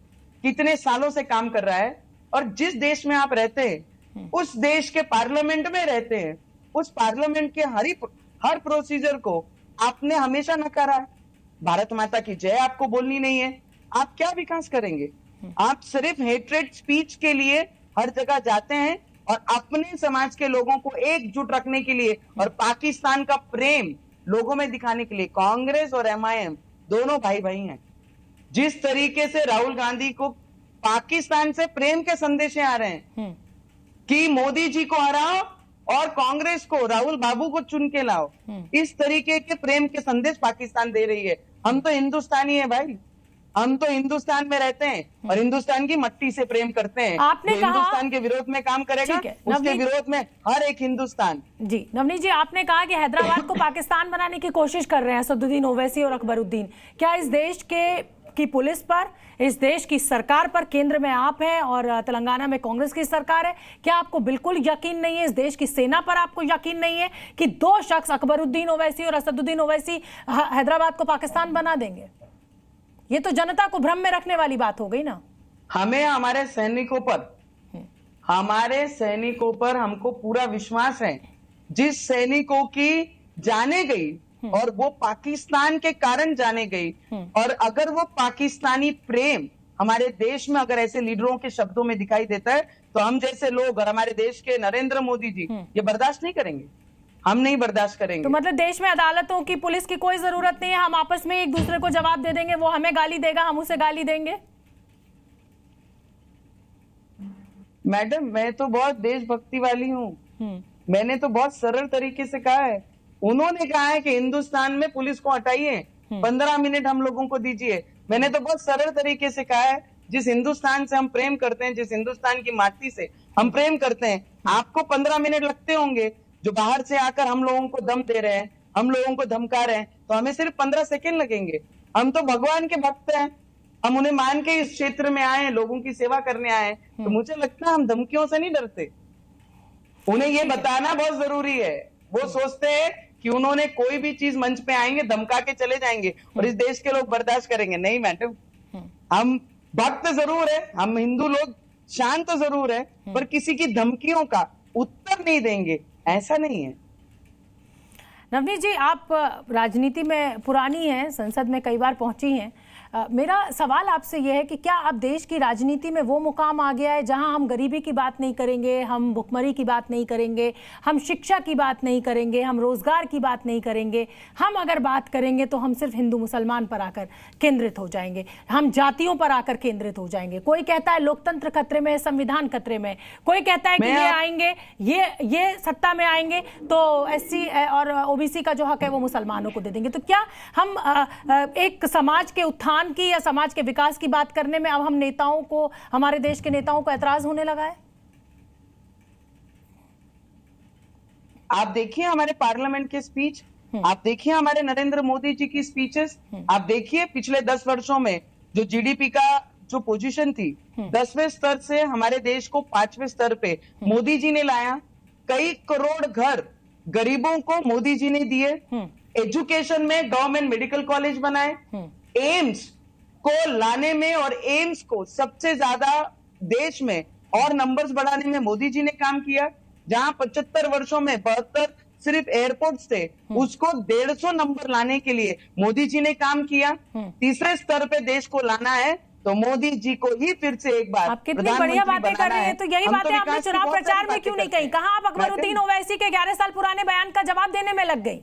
कितने सालों से काम कर रहा है, और जिस देश में आप रहते हैं उस देश के पार्लियामेंट में रहते हैं, उस पार्लियामेंट के हर प्रोसीजर को आपने हमेशा नकारा है। भारत माता की जय आपको बोलनी नहीं है, आप क्या विकास करेंगे? आप सिर्फ हेट्रेड स्पीच के लिए हर जगह जाते हैं, और अपने समाज के लोगों को एकजुट रखने के लिए और पाकिस्तान का प्रेम लोगों में दिखाने के लिए कांग्रेस और एमआईएम दोनों भाई भाई हैं। जिस तरीके से राहुल गांधी को पाकिस्तान से प्रेम के संदेश आ रहे हैं कि मोदी जी को हराओ और कांग्रेस को, राहुल बाबू को चुन के लाओ, इस तरीके के प्रेम के संदेश पाकिस्तान दे रही है। हम तो हिंदुस्तानी है भाई, हम तो हिंदुस्तान में रहते हैं और हिंदुस्तान की मट्टी से प्रेम करते हैं। आपने कहा हिंदुस्तान के विरोध में काम करेगा, उसके विरोध में हर एक हिंदुस्तान। जी नवनीत जी, आपने कहा कि हैदराबाद को पाकिस्तान बनाने की कोशिश कर रहे हैं असदुद्दीन ओवैसी और अकबरुद्दीन। क्या इस देश की पुलिस पर, इस देश की सरकार पर, केंद्र में आप हैं और तेलंगाना में कांग्रेस की सरकार है, क्या आपको बिल्कुल यकीन नहीं है, इस देश की सेना पर आपको यकीन नहीं है कि 2 शख्स अकबरुद्दीन ओवैसी और असदुद्दीन ओवैसी हैदराबाद को पाकिस्तान बना देंगे? ये तो जनता को भ्रम में रखने वाली बात हो गई ना। हमें हमारे सैनिकों पर हमको पूरा विश्वास है। जिस सैनिकों की जाने गई और वो पाकिस्तान के कारण जाने गई, और अगर वो पाकिस्तानी प्रेम हमारे देश में अगर ऐसे लीडरों के शब्दों में दिखाई देता है, तो हम जैसे लोग और हमारे देश के नरेंद्र मोदी जी ये बर्दाश्त नहीं करेंगे, हम नहीं बर्दाश्त करेंगे। तो मतलब देश में अदालतों की, पुलिस की कोई जरूरत नहीं है, हम आपस में एक दूसरे को जवाब दे देंगे, वो हमें गाली देगा, हम उसे गाली देंगे? मैडम, मैं तो बहुत देशभक्ति वाली हूँ, मैंने तो बहुत सरल तरीके से कहा है। उन्होंने कहा है कि हिंदुस्तान में पुलिस को हटाइए, 15 मिनट हम लोगों को दीजिए। मैंने तो बहुत सरल तरीके से कहा है जिस हिंदुस्तान से हम प्रेम करते हैं, जिस हिंदुस्तान की माटी से हम प्रेम करते हैं, आपको 15 मिनट लगते होंगे, जो बाहर से आकर हम लोगों को दम दे रहे हैं, हम लोगों को धमका रहे हैं, तो हमें सिर्फ 15 सेकंड लगेंगे। हम तो भगवान के भक्त हैं, हम उन्हें मान के इस क्षेत्र में आए हैं, लोगों की सेवा करने आए हैं, तो मुझे लगता है हम धमकियों से नहीं डरते। उन्हें ये बताना बहुत जरूरी है। वो सोचते हैं कि उन्होंने कोई भी चीज मंच पे आएंगे, धमका के चले जाएंगे और इस देश के लोग बर्दाश्त करेंगे। नहीं मैडम, हम भक्त जरूर है, हम हिंदू लोग शांत जरूर है, पर किसी की धमकियों का उत्तर नहीं देंगे, ऐसा नहीं है। नवनीत जी, आप राजनीति में पुरानी हैं, संसद में कई बार पहुंची हैं। मेरा सवाल आपसे यह है कि क्या अब देश की राजनीति में वो मुकाम आ गया है जहां हम गरीबी की बात नहीं करेंगे, हम भुखमरी की बात नहीं करेंगे, हम शिक्षा की बात नहीं करेंगे, हम रोजगार की बात नहीं करेंगे, हम अगर बात करेंगे तो हम सिर्फ हिंदू मुसलमान पर आकर केंद्रित हो जाएंगे, हम जातियों पर आकर केंद्रित हो जाएंगे। कोई कहता है लोकतंत्र खतरे में, संविधान खतरे में, कोई कहता है कि ये आएंगे, ये सत्ता में आएंगे तो SC और OBC का जो हक है वो मुसलमानों को दे देंगे। तो क्या हम एक समाज के उत्थान की या समाज के विकास की बात करने में अब हम नेताओं को, हमारे देश के नेताओं को ऐतराज होने लगा है? आप देखिए हमारे पार्लियामेंट के स्पीच, आप देखिए हमारे नरेंद्र मोदी जी की स्पीचेस, आप देखिए पिछले 10 वर्षों में जो GDP का जो पोजीशन थी 10वें स्तर से हमारे देश को 5वें स्तर पे मोदी जी ने लाया। कई करोड़ घर गरीबों को मोदी जी ने दिए। एजुकेशन में गवर्नमेंट मेडिकल कॉलेज बनाए, एम्स को लाने में और एम्स को सबसे ज्यादा देश में और नंबर्स बढ़ाने में मोदी जी ने काम किया। जहां 75 वर्षों में 72 सिर्फ एयरपोर्ट्स थे, उसको 150 नंबर लाने के लिए मोदी जी ने काम किया। तीसरे स्तर पे देश को लाना है तो मोदी जी को ही फिर से एक बार आप कितनी बढ़िया बातें कर रहे हैं, तो यही बातें आपने चुनाव प्रचार में क्यों नहीं कही? कहां आप अकबरुद्दीन ओवैसी के 11 साल पुराने बयान का जवाब देने में लग गई?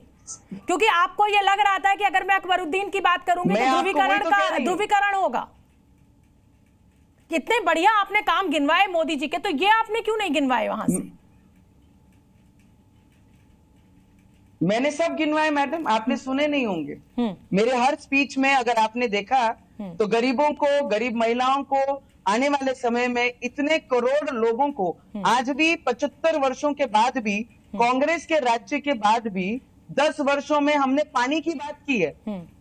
क्योंकि आपको ये लग रहा था कि अगर मैं अकबरुद्दीन की बात करूंगी तो ध्रुवीकरण होगा। कितने बढ़िया आपने काम गिनवाए मोदी जी के, तो ये आपने क्यों नहीं गिनवाए वहां से? मैंने सब गिनवाए मैडम, आपने सुने नहीं होंगे। मेरे हर स्पीच में अगर आपने देखा तो गरीबों को, गरीब महिलाओं को, आने वाले समय में इतने करोड़ लोगों को, आज भी 75 वर्षों के बाद भी, कांग्रेस के राज्य के बाद भी 10 वर्षों में हमने पानी की बात की है,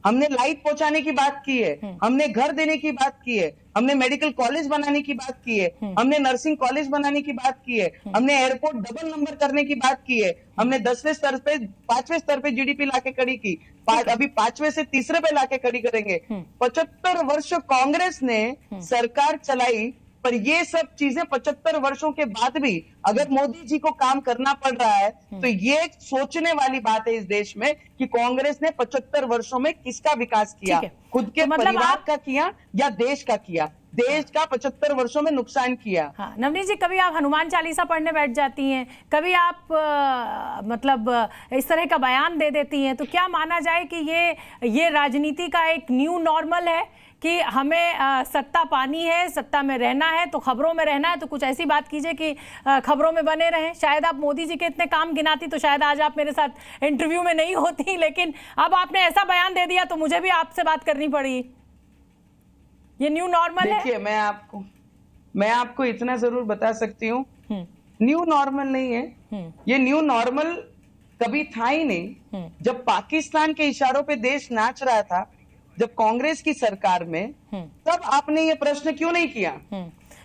हमने लाइट पहुंचाने की बात की है, हमने घर देने की बात की है, हमने मेडिकल कॉलेज बनाने की बात की है, हमने नर्सिंग कॉलेज बनाने की बात की है, हमने एयरपोर्ट डबल नंबर करने की बात की है, हमने 10वें स्तर पे 5वें स्तर पे GDP लाके खड़ी की, अभी 5वें से तीसरे पे लाके खड़ी करेंगे। 75 वर्ष कांग्रेस ने सरकार चलाई, पर ये सब चीजें 75 वर्षों के बाद भी अगर मोदी जी को काम करना पड़ रहा है तो ये एक सोचने वाली बात है इस देश में कि कांग्रेस ने 75 वर्षों में किसका विकास किया, खुद के मतलब परिवार का किया या देश का किया? देश का 75 वर्षों में नुकसान किया। हाँ, नवनीत जी, कभी आप हनुमान चालीसा पढ़ने बैठ जाती हैं, कभी आप मतलब इस तरह का बयान दे देती हैं, तो क्या माना जाए कि ये राजनीति का एक न्यू नॉर्मल है कि हमें सत्ता पानी है, सत्ता में रहना है, तो खबरों में रहना है, तो कुछ ऐसी बात कीजिए कि खबरों में बने रहें? शायद आप मोदी जी के इतने काम गिनाती तो शायद आज आप मेरे साथ इंटरव्यू में नहीं होती, लेकिन अब आपने ऐसा बयान दे दिया तो मुझे भी आपसे बात करनी पड़ी। ये न्यू नॉर्मल है? देखिए, मैं आपको इतना जरूर बता सकती हूँ, न्यू नॉर्मल नहीं है। ये न्यू नॉर्मल कभी था ही नहीं। जब पाकिस्तान के इशारों पे देश नाच रहा था, जब कांग्रेस की सरकार में, तब आपने ये प्रश्न क्यों नहीं किया?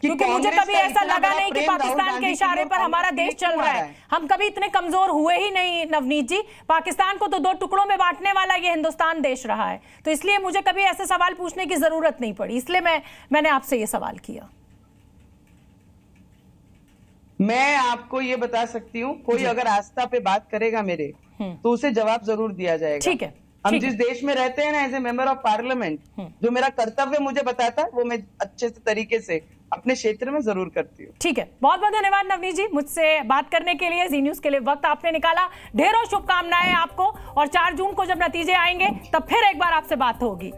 क्योंकि मुझे कभी ऐसा लगा नहीं कि पाकिस्तान के इशारे पर हमारा देश चल रहा है। हम कभी इतने कमजोर हुए ही नहीं नवनीत जी। पाकिस्तान को तो 2 टुकड़ों में बांटने वाला ये हिंदुस्तान देश रहा है, तो इसलिए मुझे कभी ऐसे सवाल पूछने की जरूरत नहीं पड़ी, इसलिए मैंने आपसे ये सवाल किया। मैं आपको ये बता सकती हूँ, कोई अगर आस्था पे बात करेगा मेरे, तो उसे जवाब जरूर दिया जाएगा। ठीक है। हम जिस देश में रहते हैं ना, as a member of parliament, जो मेरा कर्तव्य मुझे बताता है वो मैं अच्छे तरीके से अपने क्षेत्र में जरूर करती हूँ। ठीक है, बहुत बहुत धन्यवाद नवनीत जी मुझसे बात करने के लिए, जी न्यूज के लिए वक्त आपने निकाला। ढेरों शुभकामनाएं आपको, और 4 जून को जब नतीजे आएंगे तब फिर एक बार आपसे बात होगी।